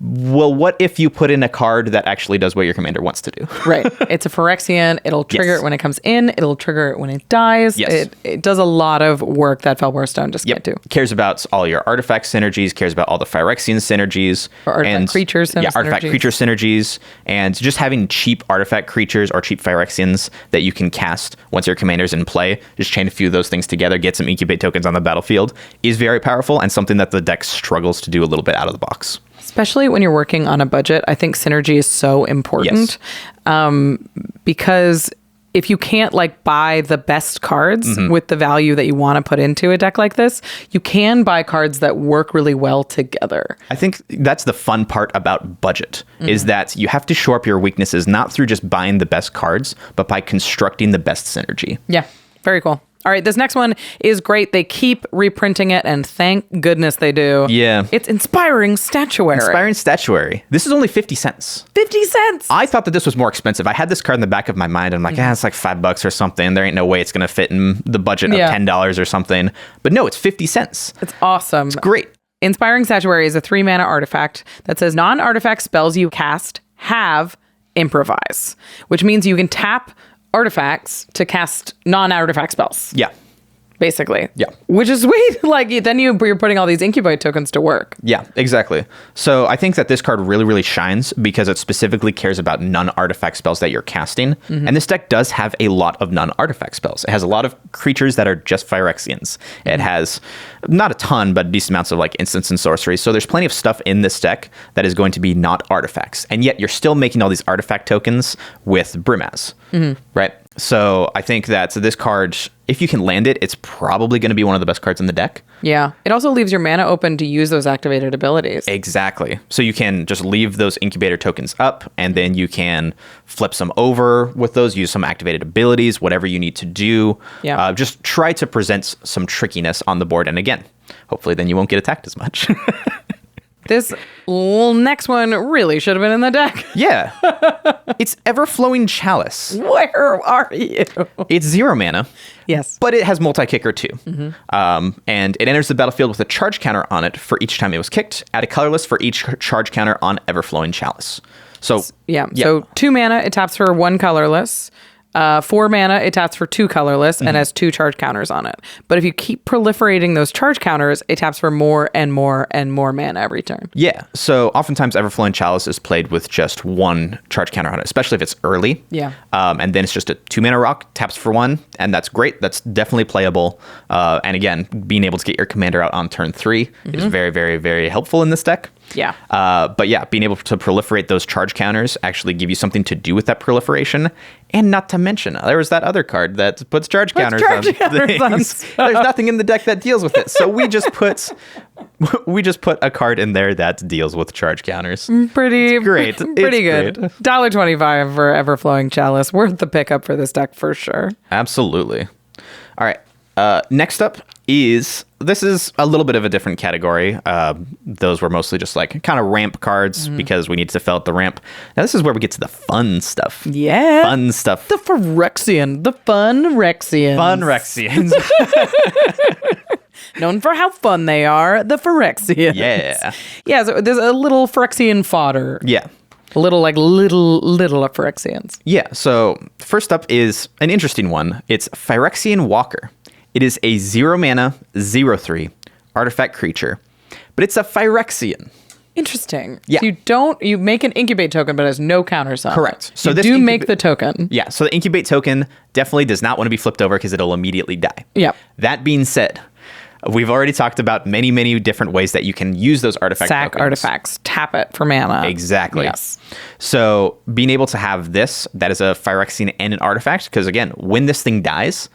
Speaker 3: well, what if you put in a card that actually does what your commander wants to do?
Speaker 2: Right. It's a Phyrexian. It'll trigger
Speaker 3: Yes.
Speaker 2: it when it comes in. It'll trigger it when it dies.
Speaker 3: Yes.
Speaker 2: It does a lot of work that Felwar Stone just can't do.
Speaker 3: Cares about all your artifact synergies, cares about all the Phyrexian synergies.
Speaker 2: Or artifact creature
Speaker 3: Yeah, artifact
Speaker 2: synergies.
Speaker 3: creature synergies. And just having cheap artifact creatures or cheap Phyrexians that you can cast once your commander's in play, just chain a few of those things together, get some incubate tokens on the battlefield, is very powerful and something that the deck struggles to do a little bit out of the box.
Speaker 2: Especially when you're working on a budget, I think synergy is so important. Because if you can't like buy the best cards with the value that you want to put into a deck like this, you can buy cards that work really well together.
Speaker 3: I think that's the fun part about budget, is that you have to shore up your weaknesses not through just buying the best cards, but by constructing the best synergy.
Speaker 2: Yeah, very cool. All right, this next one is great. They keep reprinting it, and thank goodness they do.
Speaker 3: Yeah.
Speaker 2: It's Inspiring Statuary.
Speaker 3: Inspiring Statuary. This is only 50 cents.
Speaker 2: 50 cents.
Speaker 3: I thought that this was more expensive. I had this card in the back of my mind. And I'm like, it's like $5 or something. There ain't no way it's going to fit in the budget of $10 or something. But no, it's 50 cents.
Speaker 2: It's awesome.
Speaker 3: Great.
Speaker 2: Inspiring Statuary is a 3-mana artifact that says non-artifact spells you cast have improvise, which means you can tap artifacts to cast non-artifact spells.
Speaker 3: Yeah.
Speaker 2: Basically.
Speaker 3: Yeah.
Speaker 2: Which is sweet. Like, then you're putting all these incubate tokens to work.
Speaker 3: Yeah, exactly. So I think that this card really, really shines because it specifically cares about non-artifact spells that you're casting. And this deck does have a lot of non-artifact spells. It has a lot of creatures that are just Phyrexians. It has not a ton, but decent amounts of like instants and sorceries. So there's plenty of stuff in this deck that is going to be not artifacts. And yet you're still making all these artifact tokens with Brimaz, right? So I think that this card, if you can land it, it's probably going to be one of the best cards in the deck.
Speaker 2: Yeah. It also leaves your mana open to use those activated abilities.
Speaker 3: Exactly. So you can just leave those incubator tokens up, and then you can flip some over with those, use some activated abilities, whatever you need to do.
Speaker 2: Yeah.
Speaker 3: Just try to present some trickiness on the board. And again, hopefully then you won't get attacked as much.
Speaker 2: This next one really should have been in the deck.
Speaker 3: Yeah. It's Everflowing Chalice.
Speaker 2: Where are you?
Speaker 3: It's 0 mana.
Speaker 2: Yes.
Speaker 3: But it has multi-kicker too. And it enters the battlefield with a charge counter on it for each time it was kicked. Add a colorless for each charge counter on Everflowing Chalice. So
Speaker 2: Yeah. So 2 mana, it taps for 1 colorless. 4 mana, it taps for 2 colorless and has 2 charge counters on it. But if you keep proliferating those charge counters, it taps for more and more and more mana every turn.
Speaker 3: Yeah. So oftentimes Everflowing Chalice is played with just 1 charge counter on it, especially if it's early.
Speaker 2: Yeah.
Speaker 3: And then it's just a 2 mana rock, taps for 1, and that's great. That's definitely playable. And again, being able to get your commander out on turn 3 is very, very, very helpful in this deck.
Speaker 2: Yeah.
Speaker 3: But yeah, being able to proliferate those charge counters actually give you something to do with that proliferation. And not to mention, there was that other card that puts charge counters on things. There's nothing in the deck that deals with it. So we just put a card in there that deals with charge counters.
Speaker 2: Pretty
Speaker 3: great.
Speaker 2: Pretty good.
Speaker 3: Great.
Speaker 2: $1.25 for Everflowing Chalice. Worth the pickup for this deck for sure.
Speaker 3: Absolutely. All right. Next up this is a little bit of a different category. Those were mostly just like kind of ramp cards because we need to fill out the ramp. Now this is where we get to the fun stuff.
Speaker 2: Yeah.
Speaker 3: Fun stuff.
Speaker 2: The Phyrexian. The Funrexians.
Speaker 3: Funrexians.
Speaker 2: Known for how fun they are. The Phyrexians.
Speaker 3: Yeah.
Speaker 2: Yeah, so there's a little Phyrexian fodder.
Speaker 3: Yeah.
Speaker 2: Little Phyrexians.
Speaker 3: Yeah, so first up is an interesting one. It's Phyrexian Walker. It is a 0 mana, 0/3 artifact creature, but it's a Phyrexian.
Speaker 2: Interesting.
Speaker 3: Yeah.
Speaker 2: So you make an incubate token, but it has no counters on it.
Speaker 3: Correct. So
Speaker 2: you
Speaker 3: this
Speaker 2: do make the token.
Speaker 3: Yeah, so the incubate token definitely does not want to be flipped over because it'll immediately die.
Speaker 2: Yep.
Speaker 3: That being said, we've already talked about many, many different ways that you can use those artifact
Speaker 2: Sack
Speaker 3: tokens.
Speaker 2: artifacts. Tap it for mana.
Speaker 3: Exactly.
Speaker 2: Yes.
Speaker 3: So being able to have this, that is a Phyrexian and an artifact, because again, when this thing dies,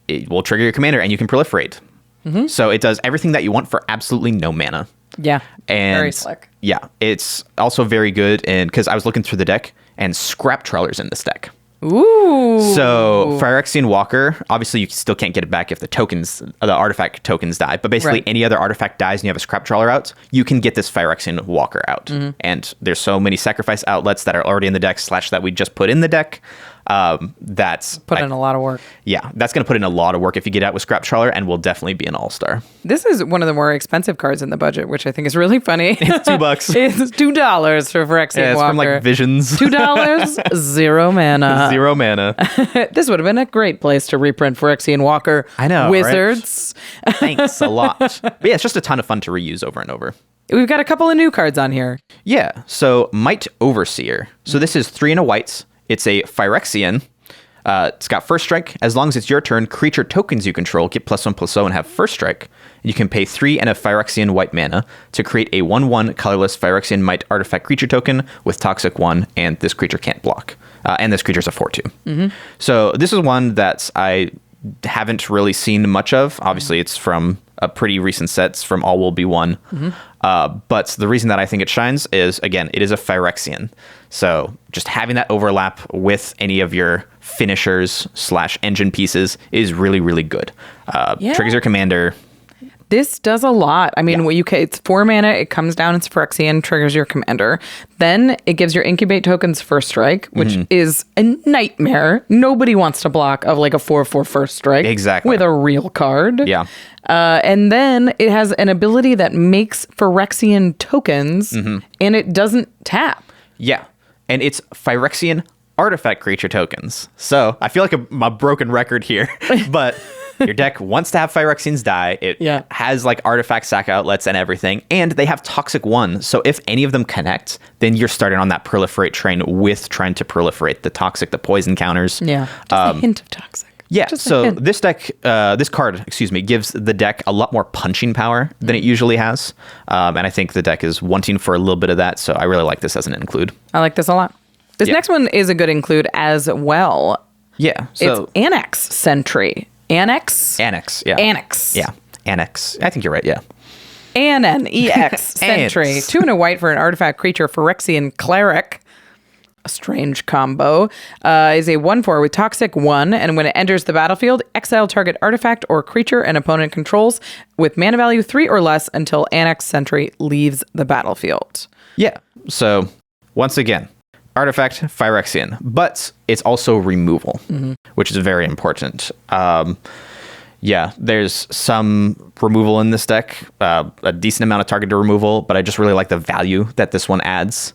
Speaker 3: it will trigger your commander and you can proliferate. So it does everything that you want for absolutely no mana.
Speaker 2: Yeah.
Speaker 3: And
Speaker 2: very slick.
Speaker 3: Yeah, it's also very good, and because I was looking through the deck, and Scrap Trawler's in this deck.
Speaker 2: Ooh.
Speaker 3: So Phyrexian Walker, obviously you still can't get it back if the artifact tokens die, but basically
Speaker 2: Right.
Speaker 3: any other artifact dies and you have a Scrap Trawler out, you can get this Phyrexian Walker out. And there's so many sacrifice outlets that are already in the deck / that we just put in the deck. That's
Speaker 2: Put in a lot of work.
Speaker 3: Yeah, that's going to put in a lot of work if you get out with Scrap Trawler, and will definitely be an all-star.
Speaker 2: This is one of the more expensive cards in the budget, which I think is really funny.
Speaker 3: It's $2.
Speaker 2: It's $2 for Phyrexian
Speaker 3: Yeah, it's
Speaker 2: Walker.
Speaker 3: from like Visions.
Speaker 2: $2, 0 mana.
Speaker 3: 0 mana.
Speaker 2: This would have been a great place to reprint Phyrexian Walker.
Speaker 3: I know, right?
Speaker 2: Wizards.
Speaker 3: Thanks a lot. But yeah, it's just a ton of fun to reuse over and over.
Speaker 2: We've got a couple of new cards on here.
Speaker 3: Yeah, so Might Overseer. So this is 3 and a white. It's a Phyrexian. It's got first strike. As long as it's your turn, creature tokens you control get +1/+0 and have first strike. You can pay 3 and a Phyrexian white mana to create a 1/1 colorless Phyrexian Might artifact creature token with Toxic 1, and this creature can't block. And this creature's a 4/2. So this is one that I haven't really seen much of. Obviously, it's from a pretty recent set. It's from All Will Be One. But the reason that I think it shines is, again, it is a Phyrexian. So just having that overlap with any of your finishers / engine pieces is really, really good. Triggers your commander.
Speaker 2: This does a lot. I mean, it's 4 mana. It comes down. It's Phyrexian, triggers your commander. Then it gives your incubate tokens first strike, which is a nightmare. Nobody wants to block of like a 4/4 first strike.
Speaker 3: Exactly.
Speaker 2: With a real card.
Speaker 3: Yeah.
Speaker 2: And then it has an ability that makes Phyrexian tokens, and it doesn't tap.
Speaker 3: Yeah. And it's Phyrexian artifact creature tokens. So I feel like a broken record here, but your deck wants to have Phyrexians die. It has like artifact sack outlets and everything, and they have Toxic 1. So if any of them connect, then you're starting on that proliferate train with trying to proliferate the toxic, the poison counters.
Speaker 2: Yeah, just a hint of toxic.
Speaker 3: Yeah,
Speaker 2: Just
Speaker 3: so this card, gives the deck a lot more punching power than it usually has. And I think the deck is wanting for a little bit of that, so I really like this as an include.
Speaker 2: I like this a lot. This next one is a good include as well.
Speaker 3: Yeah, so
Speaker 2: it's Annex Sentry. Annex?
Speaker 3: Annex, yeah.
Speaker 2: Annex.
Speaker 3: Yeah, Annex. I think you're right, yeah.
Speaker 2: ANNEX Sentry. 2 and a white for an artifact creature, Phyrexian Cleric. A strange combo. Is a 1/4 with Toxic 1, and when it enters the battlefield, exile target artifact or creature an opponent controls with mana value 3 or less until Annex Sentry leaves the battlefield.
Speaker 3: Yeah, so once again, artifact Phyrexian, but it's also removal, which is very important. There's some removal in this deck, a decent amount of targeted removal, but I just really like the value that this one adds.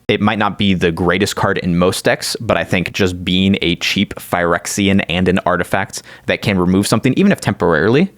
Speaker 3: It might not be the greatest card in most decks, but I think just being a cheap Phyrexian and an artifact that can remove something, even if temporarily,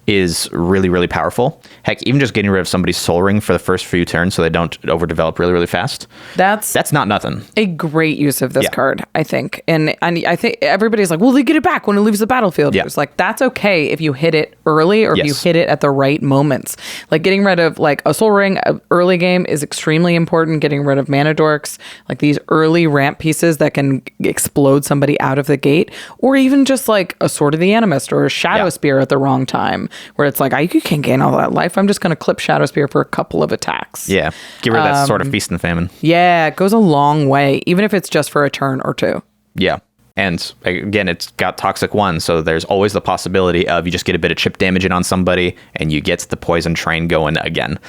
Speaker 3: is really, really powerful. Heck, even just getting rid of somebody's Soul Ring for the first few turns so they don't overdevelop really, really fast. That's not nothing.
Speaker 2: A great use of this card, I think. And I think everybody's like, well, they get it back when it leaves the battlefield. It's like, that's okay if you hit it early or if you hit it at the right moments. Like getting rid of like a Soul Ring early game is extremely important. Getting rid of Mana Dorks, like these early ramp pieces that can explode somebody out of the gate, or even just like a Sword of the Animist or a Shadow Spear at the wrong time, where it's like, you can't gain all that life. I'm just going to clip Shadow Spear for a couple of attacks.
Speaker 3: Yeah, get rid of that sort of Feast and Famine.
Speaker 2: Yeah, it goes a long way, even if it's just for a turn or two.
Speaker 3: Yeah. And again, it's got Toxic 1, so there's always the possibility of you just get a bit of chip damage in on somebody and you get the poison train going again.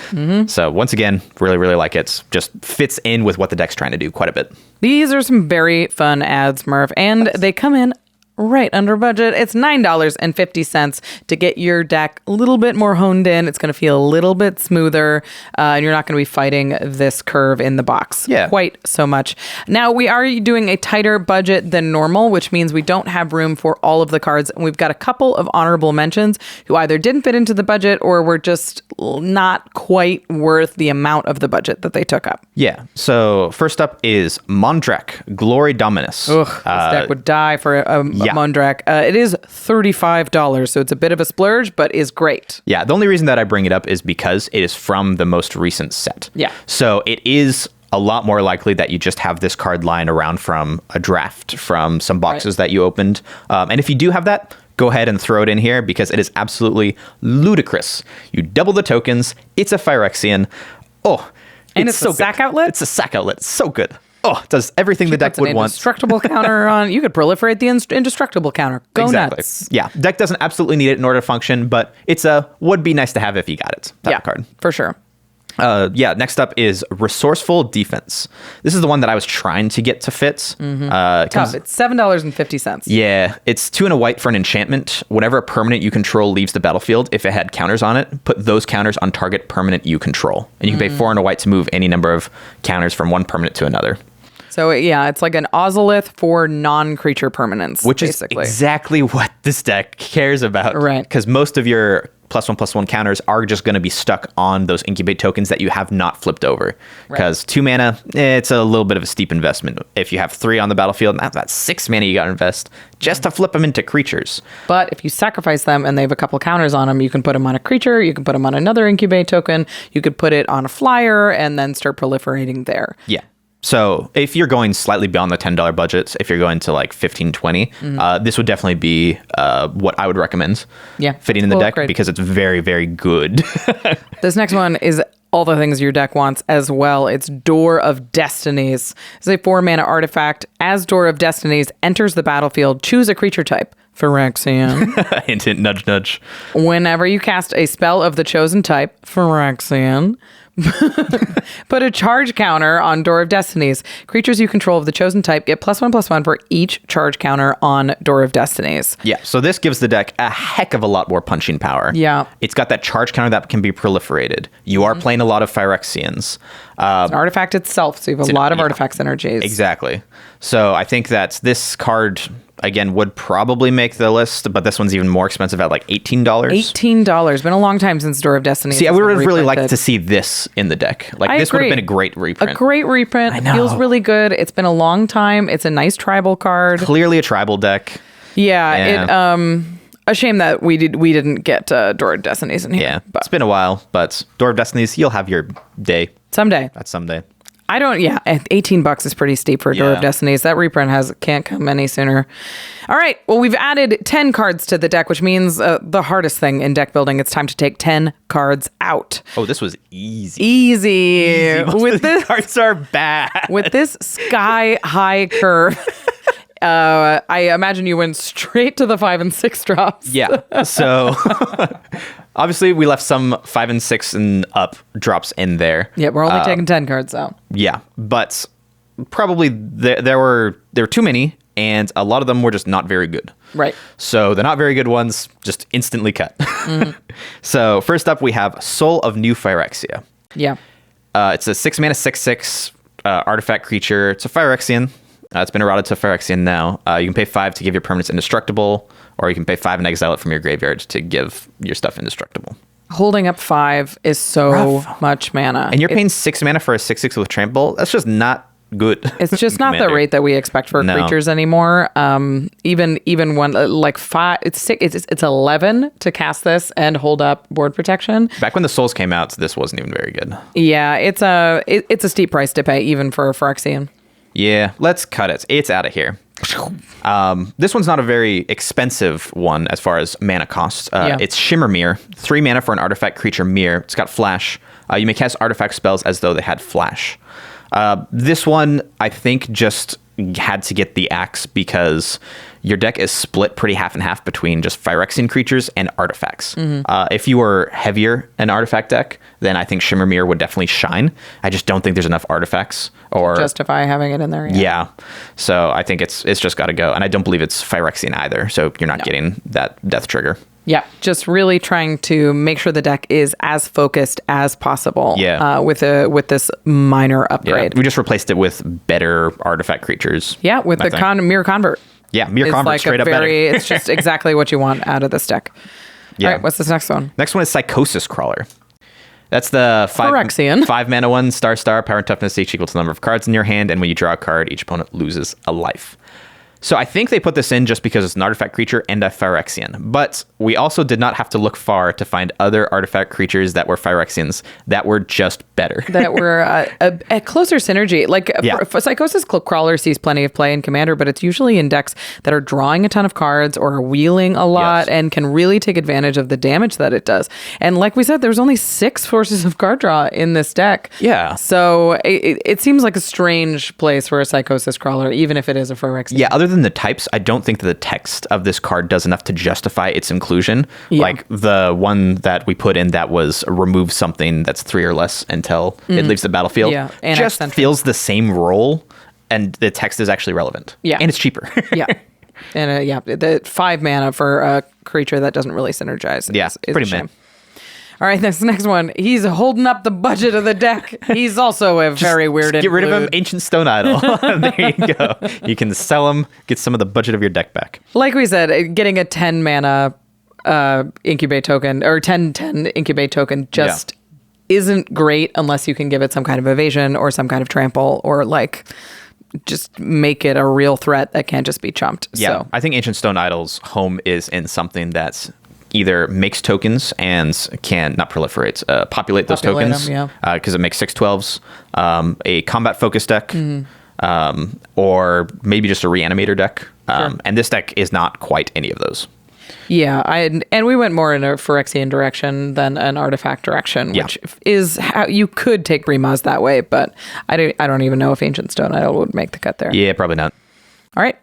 Speaker 3: So once again, really, really like it. Just fits in with what the deck's trying to do quite a bit.
Speaker 2: These are some very fun ads, Murph, and they come in right under budget. It's $9.50 to get your deck a little bit more honed in. It's going to feel a little bit smoother, and you're not going to be fighting this curve in the box quite so much. Now, we are doing a tighter budget than normal, which means we don't have room for all of the cards. And we've got a couple of honorable mentions who either didn't fit into the budget or were just not quite worth the amount of the budget that they took up.
Speaker 3: Yeah. So first up is Mondrek, Glory Dominus.
Speaker 2: Ugh, this deck would die for a Mondrek. It is $35, so it's a bit of a splurge, but is great.
Speaker 3: Yeah, the only reason that I bring it up is because it is from the most recent set.
Speaker 2: Yeah.
Speaker 3: So it is a lot more likely that you just have this card lying around from a draft, from some boxes that you opened. And if you do have that, go ahead and throw it in here because it is absolutely ludicrous. You double the tokens. It's a Phyrexian. Oh,
Speaker 2: and it's so a sack outlet?
Speaker 3: It's a sack outlet. It's so good. Oh, it does everything the deck would want.
Speaker 2: Indestructible counter on. You could proliferate the indestructible counter. Go nuts.
Speaker 3: Yeah, deck doesn't absolutely need it in order to function, but it's a would be nice to have if you got it type of card.
Speaker 2: For sure.
Speaker 3: Next up is Resourceful Defense. This is the one that I was trying to get to fit.
Speaker 2: Tough. It's $7.50.
Speaker 3: Yeah, it's 2 and a white for an enchantment. Whenever a permanent you control leaves the battlefield, if it had counters on it, put those counters on target permanent you control. And you can pay 4 and a white to move any number of counters from one permanent to another.
Speaker 2: So yeah, it's like an Ozolith for non-creature permanents,
Speaker 3: Which
Speaker 2: basically.
Speaker 3: is exactly what this deck cares about.
Speaker 2: Right.
Speaker 3: Because most of your +1/+1 counters are just going to be stuck on those incubate tokens that you have not flipped over. Because 2 mana, it's a little bit of a steep investment. If you have 3 on the battlefield, that's 6 mana you got to invest just to flip them into creatures.
Speaker 2: But if you sacrifice them and they have a couple counters on them, you can put them on a creature, you can put them on another incubate token, you could put it on a flyer and then start proliferating there.
Speaker 3: Yeah. So if you're going slightly beyond the $10 budgets, if you're going to like 15, 20, this would definitely be what I would recommend fitting in the deck because it's very, very good.
Speaker 2: This next one is all the things your deck wants as well. It's Door of Destinies. It's a 4-mana artifact. As Door of Destinies enters the battlefield, choose a creature type. Phyrexian.
Speaker 3: Hint, hint, nudge, nudge.
Speaker 2: Whenever you cast a spell of the chosen type, Phyrexian, put a charge counter on Door of Destinies. Creatures you control of the chosen type get +1/+1 for each charge counter on Door of Destinies.
Speaker 3: Yeah, so this gives the deck a heck of a lot more punching power.
Speaker 2: Yeah.
Speaker 3: It's got that charge counter that can be proliferated. You are playing a lot of Phyrexians.
Speaker 2: It's an artifact itself, so you have a lot of artifact synergies.
Speaker 3: Exactly. So I think that this card, again, would probably make the list, but this one's even more expensive at like $18.
Speaker 2: $18. Been a long time since Door of Destiny.
Speaker 3: See, I would have really liked to see this in the deck. Like, this would have been a great reprint.
Speaker 2: A great reprint. It feels really good. It's been a long time. It's a nice tribal card.
Speaker 3: Clearly a tribal deck.
Speaker 2: Yeah. A shame that we didn't get Door of Destinies in here.
Speaker 3: Yeah,
Speaker 2: but
Speaker 3: it's been a while, but Door of Destinies, you'll have your day.
Speaker 2: Someday.
Speaker 3: That's someday.
Speaker 2: I don't, $18 is pretty steep for Door of Destinies. That reprint can't come any sooner. All right, well, we've added 10 cards to the deck, which means the hardest thing in deck building. It's time to take 10 cards out.
Speaker 3: Oh, this was easy.
Speaker 2: Easy.
Speaker 3: With this, cards are bad.
Speaker 2: With this sky-high curve, I imagine you went straight to the 5 and 6 drops.
Speaker 3: Yeah, so... Obviously, we left some 5 and 6 and up drops in there.
Speaker 2: Yeah, we're only taking 10 cards out.
Speaker 3: Yeah, but probably there were too many, and a lot of them were just not very good.
Speaker 2: Right.
Speaker 3: So the not very good ones just instantly cut. So first up, we have Soul of New Phyrexia.
Speaker 2: Yeah.
Speaker 3: It's a 6-mana 6/6 artifact creature. It's a Phyrexian. It's been eroded to Phyrexian now. You can pay 5 to give your permanents indestructible, or you can pay 5 and exile it from your graveyard to give your stuff indestructible.
Speaker 2: Holding up 5 is so much mana.
Speaker 3: And you're paying 6 mana for a 6/6 with Trample? That's just not good.
Speaker 2: It's just not the rate that we expect for creatures anymore. Even when like 5, it's 11 to cast this and hold up board protection. Back
Speaker 3: when the Souls came out, this wasn't even very good.
Speaker 2: Yeah, it's a steep price to pay even for Phyrexian.
Speaker 3: Yeah, let's cut it. It's out of here. This one's not a very expensive one as far as mana costs. It's Shimmer Mirror, 3 mana for an artifact creature mirror. It's got flash. You may cast artifact spells as though they had flash. This one, I think, just had to get the axe because your deck is split pretty half and half between just Phyrexian creatures and artifacts. If you were heavier an artifact deck, then I think Shimmer Mirror would definitely shine. I just don't think there's enough artifacts or
Speaker 2: justify having it in there.
Speaker 3: Yeah. So I think it's just got to go, and I don't believe it's Phyrexian either. So you're not getting that death trigger.
Speaker 2: Yeah, just really trying to make sure the deck is as focused as possible.
Speaker 3: Yeah.
Speaker 2: With this minor upgrade.
Speaker 3: Yeah. We just replaced it with better artifact creatures.
Speaker 2: Yeah, with the Mirror Convert.
Speaker 3: Yeah, Mirror Convert,
Speaker 2: like
Speaker 3: straight up better.
Speaker 2: It's just exactly what you want out of this deck.
Speaker 3: Yeah.
Speaker 2: All right, what's this next one?
Speaker 3: Next one is Psychosis Crawler. That's the 5 mana one, star, power and toughness each equal to the number of cards in your hand, and when you draw a card, each opponent loses a life. So I think they put this in just because it's an artifact creature and a Phyrexian. But we also did not have to look far to find other artifact creatures that were Phyrexians that were just better.
Speaker 2: That were a closer synergy. Like Psychosis Crawler sees plenty of play in Commander, but it's usually in decks that are drawing a ton of cards or wheeling a lot and can really take advantage of the damage that it does. And like we said, there's only 6 sources of card draw in this deck.
Speaker 3: Yeah.
Speaker 2: So it seems like a strange place for a Psychosis Crawler, even if it is a Phyrexian.
Speaker 3: Yeah, other than the types, I don't think that the text of this card does enough to justify its inclusion.
Speaker 2: Yeah.
Speaker 3: Like the one that we put in that was remove something that's 3 or less until it leaves the battlefield.
Speaker 2: Yeah, and
Speaker 3: just
Speaker 2: eccentric.
Speaker 3: feels the same role, and the text is actually relevant.
Speaker 2: Yeah.
Speaker 3: And it's cheaper.
Speaker 2: Yeah. And the 5 mana for a creature that doesn't really synergize.
Speaker 3: Yeah,
Speaker 2: is
Speaker 3: pretty
Speaker 2: a shame.
Speaker 3: meh.
Speaker 2: All right, this next one. He's holding up the budget of the deck. He's also a very weird.
Speaker 3: Get rid of him,
Speaker 2: interlude.
Speaker 3: Ancient Stone Idol. There you go. You can sell him, get some of the budget of your deck back.
Speaker 2: Like we said, getting a 10 mana incubate token or 10/10 incubate token just isn't great unless you can give it some kind of evasion or some kind of trample or like just make it a real threat that can't just be chumped.
Speaker 3: Yeah,
Speaker 2: So
Speaker 3: I think Ancient Stone Idol's home is in something that's either makes tokens and can not proliferate, populate those
Speaker 2: Populate
Speaker 3: tokens,
Speaker 2: them,
Speaker 3: because it makes 6/12s, a combat focused deck, or maybe just a reanimator deck. And this deck is not quite any of those.
Speaker 2: yeah, and we went more in a Phyrexian direction than an artifact direction,
Speaker 3: Yeah.
Speaker 2: which is how you could take Brimaz that way, but I don't even know if Ancient Stone Idol would make the cut there.
Speaker 3: Yeah, probably not.
Speaker 2: All right.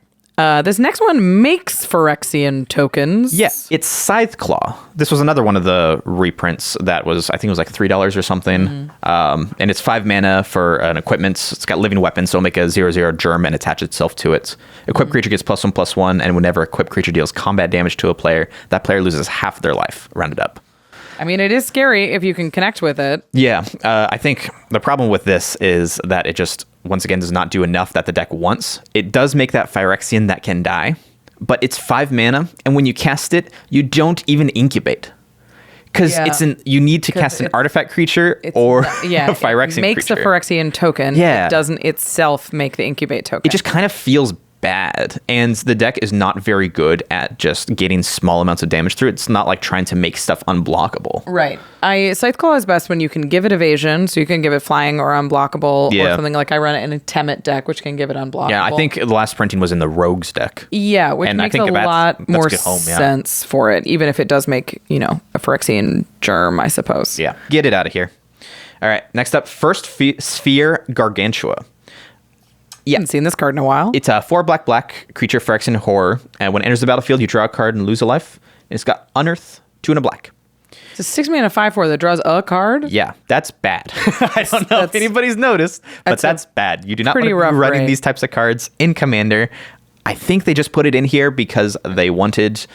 Speaker 2: This next one makes Phyrexian tokens.
Speaker 3: Yes, it's Scythe Claw. This was another one of the reprints that was, I think it was like $3 or something. And it's 5 mana for an equipment. It's got living weapons, so it'll make a 0/0 germ and attach itself to it. Equipped creature gets +1/+1, and whenever equipped creature deals combat damage to a player, that player loses half their life, rounded up.
Speaker 2: I mean, it is scary if you can connect with it.
Speaker 3: Yeah, I think the problem with this is that it just, once again, does not do enough that the deck wants. It does make that Phyrexian that can die, but it's 5 mana, and when you cast it, you don't even incubate. Because you need to cast an artifact creature or a Phyrexian
Speaker 2: it makes
Speaker 3: creature.
Speaker 2: a Phyrexian token.
Speaker 3: Yeah.
Speaker 2: It doesn't itself make the incubate token.
Speaker 3: It just kind of feels bad, and the deck is not very good at just getting small amounts of damage through it. It's not like trying to make stuff unblockable.
Speaker 2: Right. Scytheclaw is best when you can give it evasion, so you can give it flying or unblockable, or something like I run it in a Temet deck, which can give it unblockable.
Speaker 3: Yeah, I think the last printing was in the Rogues deck.
Speaker 2: Yeah, which
Speaker 3: And
Speaker 2: makes
Speaker 3: I think
Speaker 2: a
Speaker 3: that's
Speaker 2: lot more
Speaker 3: good home, yeah.
Speaker 2: sense for it, even if it does make, a Phyrexian germ, I suppose.
Speaker 3: Yeah, get it out of here. All right, next up, First Sphere Gargantua.
Speaker 2: I haven't seen this card in a while.
Speaker 3: It's a 4/black creature, Phyrexian horror, and when it enters the battlefield, you draw a card and lose a life. And it's got Unearth, 2 and a black.
Speaker 2: It's a 6 mana 5/4 that draws a card.
Speaker 3: Yeah, that's bad. I don't know if anybody's noticed, but that's bad. You do not want
Speaker 2: pretty
Speaker 3: to
Speaker 2: rough
Speaker 3: be running
Speaker 2: rate.
Speaker 3: these types of cards in Commander. I think they just put it in here because they wanted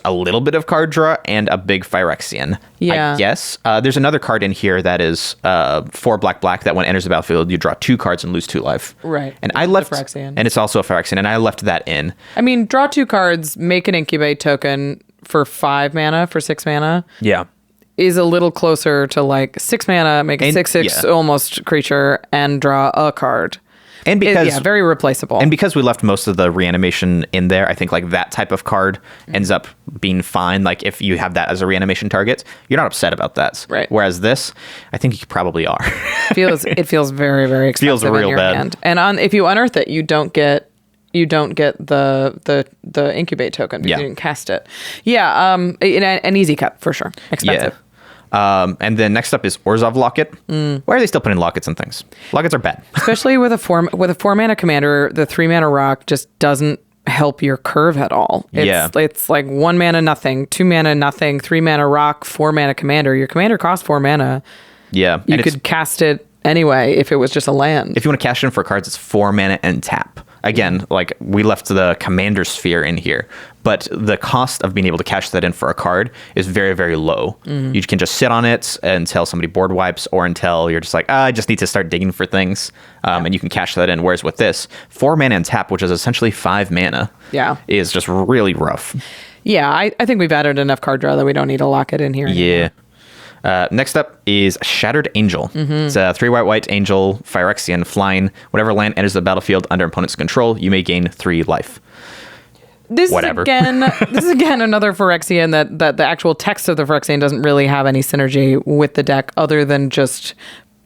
Speaker 3: a little bit of card draw and a big Phyrexian.
Speaker 2: Yeah.
Speaker 3: I guess. There's another card in here that is 4/black that when it enters the battlefield, you draw 2 cards and lose 2 life.
Speaker 2: Right.
Speaker 3: And
Speaker 2: It's
Speaker 3: I
Speaker 2: a
Speaker 3: left,
Speaker 2: Phyrexian.
Speaker 3: and it's also a Phyrexian, and I left that in.
Speaker 2: I mean, draw 2 cards, make an incubate token for 5 mana, for 6 mana.
Speaker 3: Yeah.
Speaker 2: Is a little closer to like 6 mana, make a
Speaker 3: And-
Speaker 2: 6/6
Speaker 3: yeah.
Speaker 2: almost creature, and draw a card.
Speaker 3: And because
Speaker 2: very replaceable.
Speaker 3: And because we left most of the reanimation in there, I think like that type of card ends up being fine. Like if you have that as a reanimation target, you're not upset about that.
Speaker 2: Right.
Speaker 3: Whereas this, I think you probably are.
Speaker 2: It feels very, very expensive
Speaker 3: Feels real
Speaker 2: in your
Speaker 3: bad.
Speaker 2: hand. And if you unearth it, you don't get the incubate token because
Speaker 3: Yeah.
Speaker 2: you didn't cast it. Yeah, an easy cut for sure. Expensive.
Speaker 3: Yeah. And then next up is Orzhov Locket. Why are they still putting lockets and things? Lockets are bad.
Speaker 2: Especially with a 4 mana commander, the 3 mana rock just doesn't help your curve at all. It's like 1 mana nothing, 2 mana nothing, 3 mana rock, 4 mana commander. Your commander costs 4 mana.
Speaker 3: Yeah.
Speaker 2: You
Speaker 3: and
Speaker 2: could cast it anyway if it was just a land.
Speaker 3: if you want to cash in for cards, it's 4 mana and tap. Again, like we left the commander sphere in here, but the cost of being able to cash that in for a card is very, very low. You can just sit on it until somebody board wipes or until you're just like, I just need to start digging for things. And you can cash that in. Whereas with this, 4 mana and tap, which is essentially 5 mana, is just really rough.
Speaker 2: Yeah, I think we've added enough card draw that we don't need to lock it in here anymore.
Speaker 3: Yeah. Next up is Shattered Angel. It's a 3 white angel, Phyrexian, flying. Whenever land enters the battlefield under opponent's control, you may gain 3 life.
Speaker 2: This
Speaker 3: Whatever.
Speaker 2: Is again another Phyrexian that the actual text of the Phyrexian doesn't really have any synergy with the deck other than just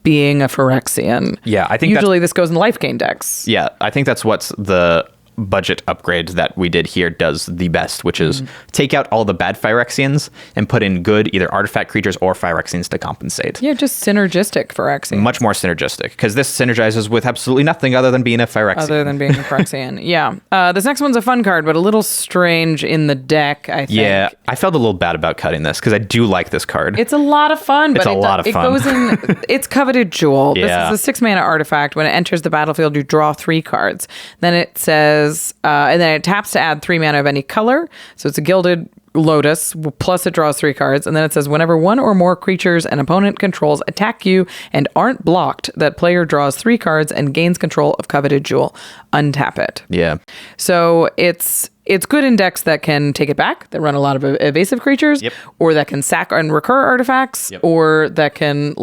Speaker 2: being a Phyrexian.
Speaker 3: Yeah, I think
Speaker 2: usually this goes in life gain decks.
Speaker 3: Yeah, I think that's what's the budget upgrade that we did here does the best, which is take out all the bad Phyrexians and put in good either artifact creatures or Phyrexians to compensate.
Speaker 2: Yeah, just synergistic Phyrexian.
Speaker 3: Much more synergistic, because this synergizes with absolutely nothing other than being a Phyrexian.
Speaker 2: Other than being a Phyrexian, yeah. This next one's a fun card, but a little strange in the deck, I think.
Speaker 3: Yeah, I felt a little bad about cutting this, because I do like this card.
Speaker 2: It's a lot of fun, but it goes in. It's Coveted Jewel.
Speaker 3: Yeah.
Speaker 2: This is a 6-mana artifact. When it enters the battlefield, you draw 3 cards. Then it says, and then it taps to add 3 mana of any color. So it's a Gilded Lotus, plus it draws 3 cards. And then it says, whenever one or more creatures an opponent controls attack you and aren't blocked, that player draws 3 cards and gains control of Coveted Jewel. Untap it.
Speaker 3: Yeah.
Speaker 2: So it's good in decks that can take it back, that run a lot of evasive creatures, or that can sack and recur artifacts, or that can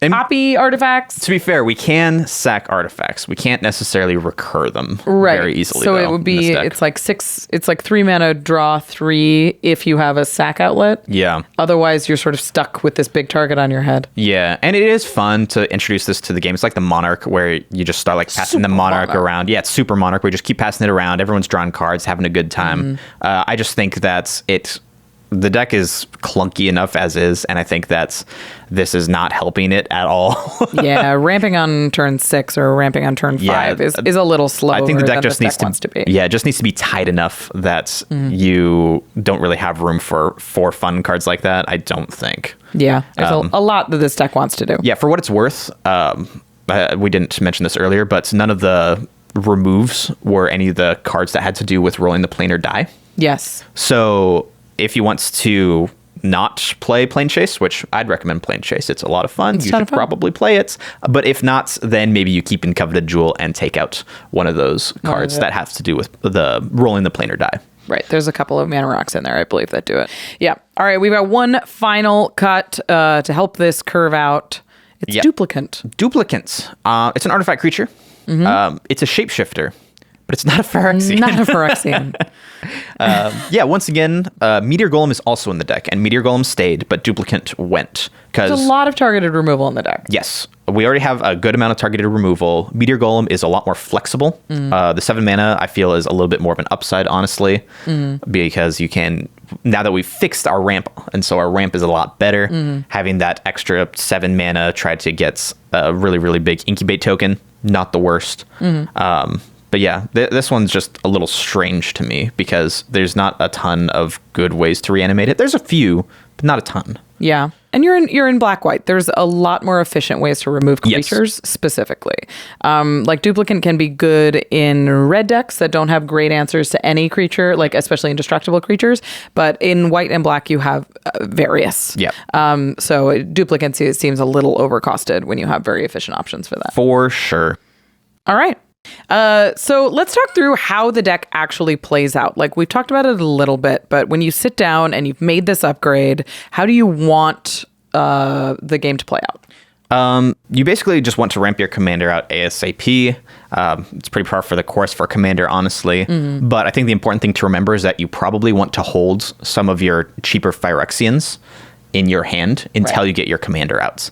Speaker 2: copy artifacts.
Speaker 3: To be fair, we can sack artifacts. We can't necessarily recur them very easily.
Speaker 2: So it would be, it's like 3 mana, draw 3 if you have a sack outlet.
Speaker 3: Yeah.
Speaker 2: Otherwise, you're sort of stuck with this big target on your head.
Speaker 3: Yeah, and it is fun to introduce this to the game. It's like the Monarch, where you just start passing the Monarch around. Yeah, it's Super Monarch, where you just keep passing it around. Everyone's drawing cards, having a good time. I just think that the deck is clunky enough as is, and I think that this is not helping it at all.
Speaker 2: Yeah, ramping on turn 6 or ramping on turn 5 is a little slower.
Speaker 3: I think the deck just needs
Speaker 2: to be.
Speaker 3: Yeah, it just needs to be tight enough that you don't really have room for 4 fun cards like that, I don't think.
Speaker 2: Yeah, there's a lot that this deck wants to do.
Speaker 3: Yeah, for what it's worth, we didn't mention this earlier, but none of the removes were any of the cards that had to do with rolling the planar die.
Speaker 2: Yes.
Speaker 3: So if you want to not play Plane Chase, which I'd recommend Plane Chase, it's a lot of fun. You should probably play it. But if not, then maybe you keep in Coveted Jewel and take out one of those cards that have to do with the rolling the planar die.
Speaker 2: Right. There's a couple of mana rocks in there, I believe, that do it. Yeah. All right. We've got one final cut to help this curve out. It's Duplicant.
Speaker 3: Duplicant. It's an artifact creature. It's a shapeshifter, but it's not a Phyrexian.
Speaker 2: Not a Phyrexian.
Speaker 3: Once again, Meteor Golem is also in the deck, and Meteor Golem stayed, but Duplicant went.
Speaker 2: There's a lot of targeted removal in the deck.
Speaker 3: Yes. We already have a good amount of targeted removal. Meteor Golem is a lot more flexible. The 7 mana, I feel, is a little bit more of an upside, honestly, because you can, now that we've fixed our ramp, and so our ramp is a lot better, having that extra 7 mana try to get a really, really big incubate token, not the worst. But yeah, this one's just a little strange to me because there's not a ton of good ways to reanimate it. There's a few, but not a ton.
Speaker 2: Yeah. And you're in black-white. There's a lot more efficient ways to remove creatures specifically. Like Duplicant can be good in red decks that don't have great answers to any creature, like especially indestructible creatures. But in white and black, you have various.
Speaker 3: Yeah.
Speaker 2: So Duplicant seems a little overcosted when you have very efficient options for that.
Speaker 3: For sure.
Speaker 2: All right. So let's talk through how the deck actually plays out. Like we've talked about it a little bit, but when you sit down and you've made this upgrade, how do you want the game to play out?
Speaker 3: You basically just want to ramp your commander out ASAP. It's pretty par for the course for commander, honestly. But I think the important thing to remember is that you probably want to hold some of your cheaper Phyrexians in your hand until you get your commander out.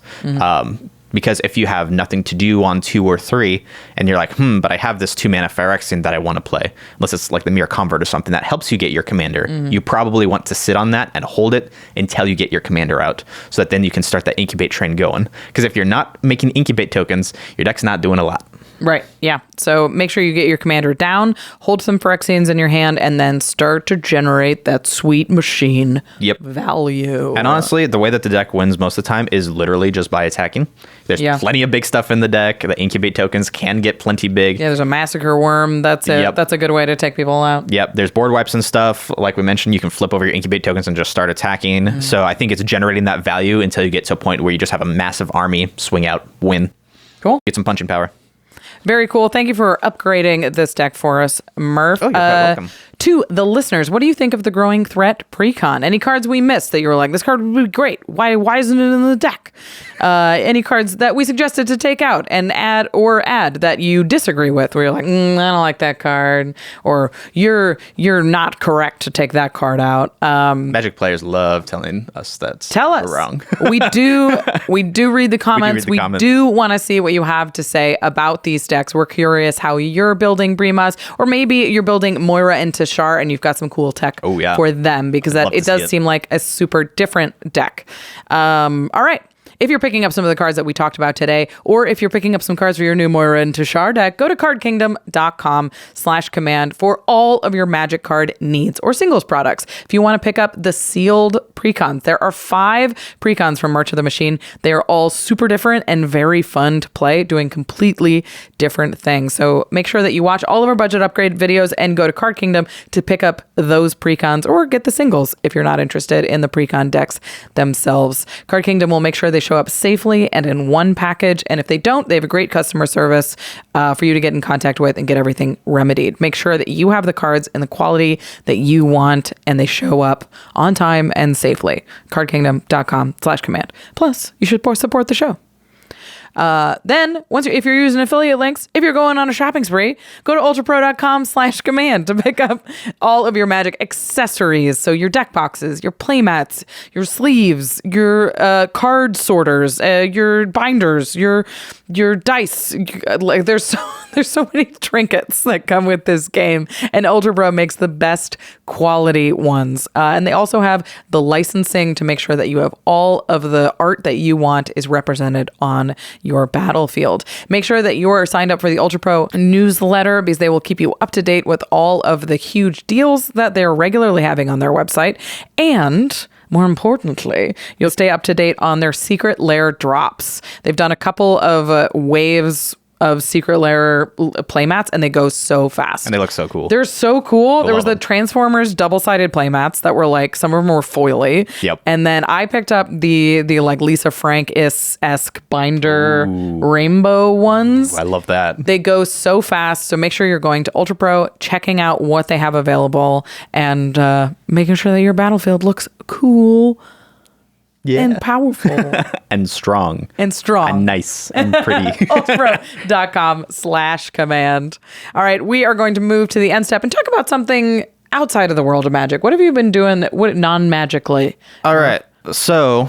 Speaker 3: Because if you have nothing to do on 2 or 3, and you're like, but I have this 2 mana Phyrexian that I want to play, unless it's like the Mirror Convert or something that helps you get your commander, you probably want to sit on that and hold it until you get your commander out, so that then you can start that incubate train going. Because if you're not making incubate tokens, your deck's not doing a lot.
Speaker 2: Right. Yeah. So make sure you get your commander down, hold some Phyrexians in your hand, and then start to generate that sweet machine value.
Speaker 3: And honestly, the way that the deck wins most of the time is literally just by attacking. There's plenty of big stuff in the deck. The incubate tokens can get plenty big.
Speaker 2: Yeah, there's a massacre worm. That's it. That's a good way to take people out.
Speaker 3: Yep. There's board wipes and stuff. Like we mentioned, you can flip over your incubate tokens and just start attacking. So I think it's generating that value until you get to a point where you just have a massive army, swing out, win.
Speaker 2: Cool.
Speaker 3: Get some punching power.
Speaker 2: Very cool. Thank you for upgrading this deck for us, Murph.
Speaker 3: Oh, you're quite welcome.
Speaker 2: To the listeners, what do you think of the growing threat Precon? Any cards we missed that you were like, this card would be great. Why isn't it in the deck? Any cards that we suggested to take out and add that you disagree with, where you're like, I don't like that card, or you're not correct to take that card out.
Speaker 3: Magic players love telling us that
Speaker 2: Tell us.
Speaker 3: we're wrong.
Speaker 2: we do read the comments. We
Speaker 3: comments.
Speaker 2: do want to see what you have to say about these decks. We're curious how you're building Brimaz, or maybe you're building Moira and Teshar and you've got some cool tech for them, because it does seem like a super different deck. All right. If you're picking up some of the cards that we talked about today, or if you're picking up some cards for your new Moira and Teshar deck, go to cardkingdom.com/command for all of your Magic card needs or singles products. If you want to pick up the sealed Precons, there are 5 Precons from March of the Machine. They are all super different and very fun to play, doing completely different things. So make sure that you watch all of our budget upgrade videos and go to Card Kingdom to pick up those Precons, or get the singles if you're not interested in the Precon decks themselves. Card Kingdom will make sure they show up safely and in one package, and if they don't, they have a great customer service for you to get in contact with and get everything remedied. Make sure that you have the cards in the quality that you want and they show up on time and safely. cardkingdom.com/command. Plus, you should support the show. Then if you're using affiliate links, if you're going on a shopping spree, go to ultrapro.com/command to pick up all of your Magic accessories. So your deck boxes, your playmats, your sleeves, your card sorters, your binders, your dice. Like there's so many trinkets that come with this game, and ULTRAPRO makes the best quality ones. And they also have the licensing to make sure that you have all of the art that you want is represented on your battlefield. Make sure that you are signed up for the ULTRAPRO newsletter, because they will keep you up to date with all of the huge deals that they're regularly having on their website. And more importantly, you'll stay up to date on their Secret Lair drops. They've done a couple of waves of Secret Lair playmats, and they go so fast.
Speaker 3: And they look so cool.
Speaker 2: They're so cool. There was the Transformers double-sided playmats that were like, some of them were foily.
Speaker 3: Yep.
Speaker 2: And then I picked up the like Lisa Frank-esque binder rainbow ones.
Speaker 3: Ooh, I love that.
Speaker 2: They go so fast. So make sure you're going to ULTRAPRO, checking out what they have available, and making sure that your battlefield looks cool.
Speaker 3: Yeah.
Speaker 2: And powerful.
Speaker 3: And strong.
Speaker 2: And
Speaker 3: nice and pretty.
Speaker 2: ultrapro.com/command. All right, we are going to move to the end step and talk about something outside of the world of Magic. What have you been doing non-magically?
Speaker 3: All right. So,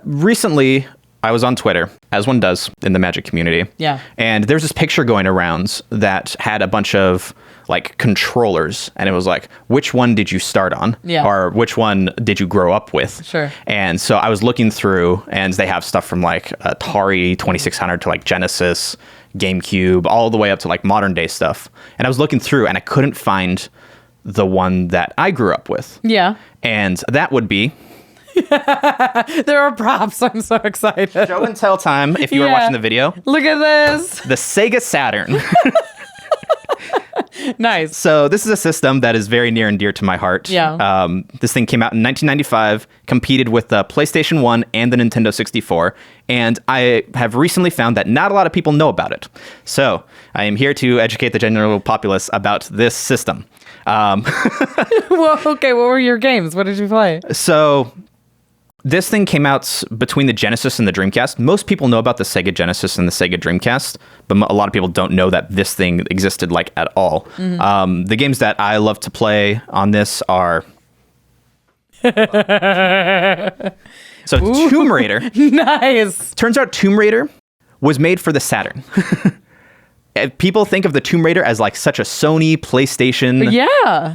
Speaker 3: recently I was on Twitter, as one does in the Magic community.
Speaker 2: Yeah.
Speaker 3: And there's this picture going around that had a bunch of like controllers, and it was like, which one did you start on?
Speaker 2: Yeah.
Speaker 3: Or which one did you grow up with?
Speaker 2: Sure.
Speaker 3: And so I was looking through, and they have stuff from like Atari 2600 to like Genesis, GameCube, all the way up to like modern day stuff. And I was looking through, and I couldn't find the one that I grew up with.
Speaker 2: Yeah.
Speaker 3: And that would be...
Speaker 2: There are props. I'm so excited.
Speaker 3: Show and tell time if you were watching the video.
Speaker 2: Look at this.
Speaker 3: The Sega Saturn.
Speaker 2: Nice.
Speaker 3: So this is a system that is very near and dear to my heart.
Speaker 2: Yeah.
Speaker 3: This thing came out in 1995, competed with the PlayStation 1 and the Nintendo 64, and I have recently found that not a lot of people know about it. So I am here to educate the general populace about this system.
Speaker 2: Well, okay, what were your games? What did you play?
Speaker 3: So... this thing came out between the Genesis and the Dreamcast. Most people know about the Sega Genesis and the Sega Dreamcast, but a lot of people don't know that this thing existed like at all. Mm-hmm. The games that I love to play on this are... Tomb Raider.
Speaker 2: Nice.
Speaker 3: Turns out Tomb Raider was made for the Saturn. People think of the Tomb Raider as like such a Sony PlayStation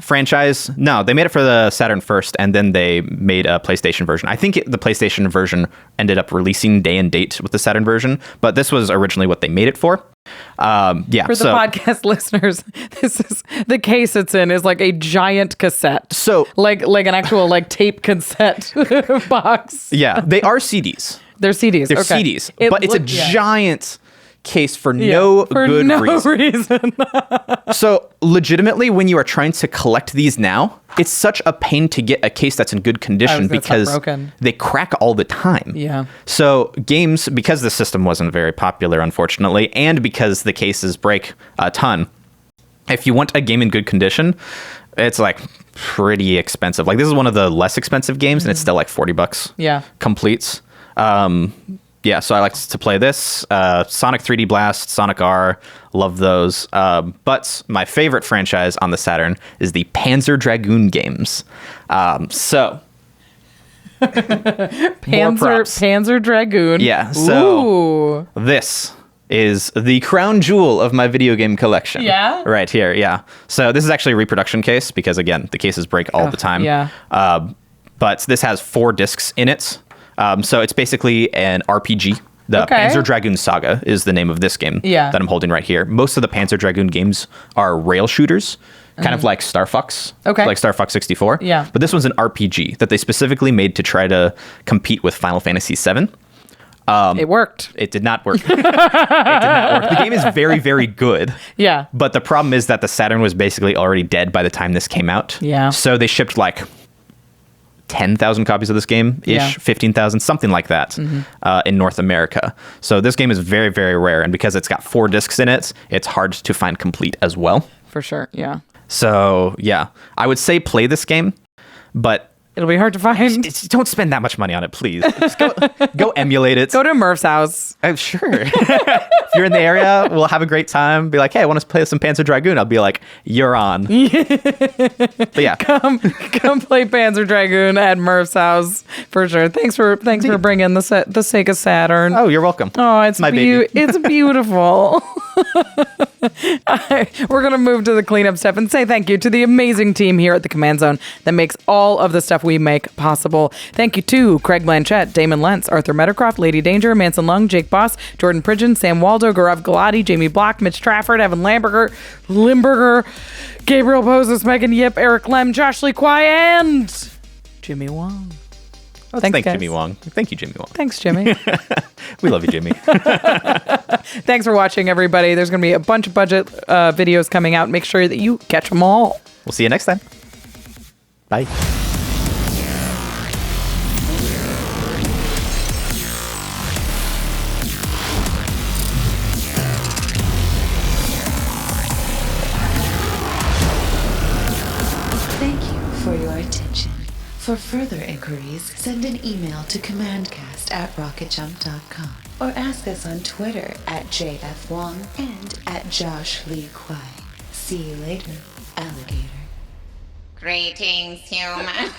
Speaker 3: franchise. No, they made it for the Saturn first, and then they made a PlayStation version. I think the PlayStation version ended up releasing day and date with the Saturn version, but this was originally what they made it for. For the
Speaker 2: podcast listeners, this is the case it's in is like a giant cassette.
Speaker 3: So
Speaker 2: like an actual like tape cassette box.
Speaker 3: Yeah, they are CDs.
Speaker 2: They're CDs.
Speaker 3: They're
Speaker 2: okay.
Speaker 3: CDs, but it's a giant case for no reason. So legitimately, when you are trying to collect these now, it's such a pain to get a case that's in good condition because they crack all the time.
Speaker 2: Yeah.
Speaker 3: So games, because the system wasn't very popular, unfortunately, and because the cases break a ton, If you want a game in good condition, it's like pretty expensive. Like this is one of the less expensive games, and it's still like $40.
Speaker 2: Yeah.
Speaker 3: Completes. Yeah, so I like to play this. Sonic 3D Blast, Sonic R, love those. But my favorite franchise on the Saturn is the Panzer Dragoon games. So
Speaker 2: Panzer Dragoon.
Speaker 3: Yeah, so
Speaker 2: Ooh.
Speaker 3: this is the crown jewel of my video game collection.
Speaker 2: Yeah?
Speaker 3: Right here, yeah. So this is actually a reproduction case because, again, the cases break all the time.
Speaker 2: Yeah.
Speaker 3: But this has 4 discs in it. So it's basically an RPG. The
Speaker 2: Okay.
Speaker 3: Panzer Dragoon Saga is the name of this game
Speaker 2: Yeah.
Speaker 3: that I'm holding right here. Most of the Panzer Dragoon games are rail shooters, kind of like Star Fox,
Speaker 2: Okay.
Speaker 3: like Star Fox 64.
Speaker 2: Yeah.
Speaker 3: But this one's an RPG that they specifically made to try to compete with Final Fantasy VII.
Speaker 2: It worked.
Speaker 3: It did not work. It did not work. The game is very, very good.
Speaker 2: Yeah.
Speaker 3: But the problem is that the Saturn was basically already dead by the time this came out.
Speaker 2: Yeah.
Speaker 3: So they shipped like 10,000 copies of this game-ish,
Speaker 2: Yeah.
Speaker 3: 15,000, something like that in North America. So this game is very, very rare. And because it's got 4 discs in it, it's hard to find complete as well.
Speaker 2: For sure. Yeah.
Speaker 3: So yeah, I would say play this game, but
Speaker 2: It'll be hard to find.
Speaker 3: don't spend that much money on it, please. Just go emulate it.
Speaker 2: Go to Murph's house.
Speaker 3: Sure. If you're in the area, we'll have a great time. Be like, hey, I want to play some Panzer Dragoon. I'll be like, you're on. But yeah.
Speaker 2: Come play Panzer Dragoon at Murph's house for sure. Thanks for bringing the Sega Saturn.
Speaker 3: Oh, you're welcome.
Speaker 2: Oh, it's
Speaker 3: my baby.
Speaker 2: It's beautiful. We're going to move to the cleanup step and say thank you to the amazing team here at the Command Zone that makes all of the stuff we make possible. Thank you to Craig Blanchett, Damon Lentz, Arthur Meadowcroft, Lady Danger, Manson Lung, Jake Boss, Jordan Pridgeon, Sam Waldo, Gaurav Galati, Jamie Block, Mitch Trafford, Evan Limburger, Gabriel Poses, Megan Yip, Eric Lem, Josh Lee Kwai, and Jimmy Wong.
Speaker 3: Thank
Speaker 2: guys.
Speaker 3: Jimmy Wong. Thank you, Jimmy Wong.
Speaker 2: Thanks, Jimmy.
Speaker 3: We love you, Jimmy.
Speaker 2: Thanks for watching, everybody. There's going to be a bunch of budget videos coming out. Make sure that you catch them all.
Speaker 3: We'll see you next time. Bye.
Speaker 1: Thank you for your attention. For further inquiries, send an email to commandcast@rocketjump.com or ask us on Twitter @JFWong and @JoshLeeQuai. See you later, alligator.
Speaker 8: Greetings, humans.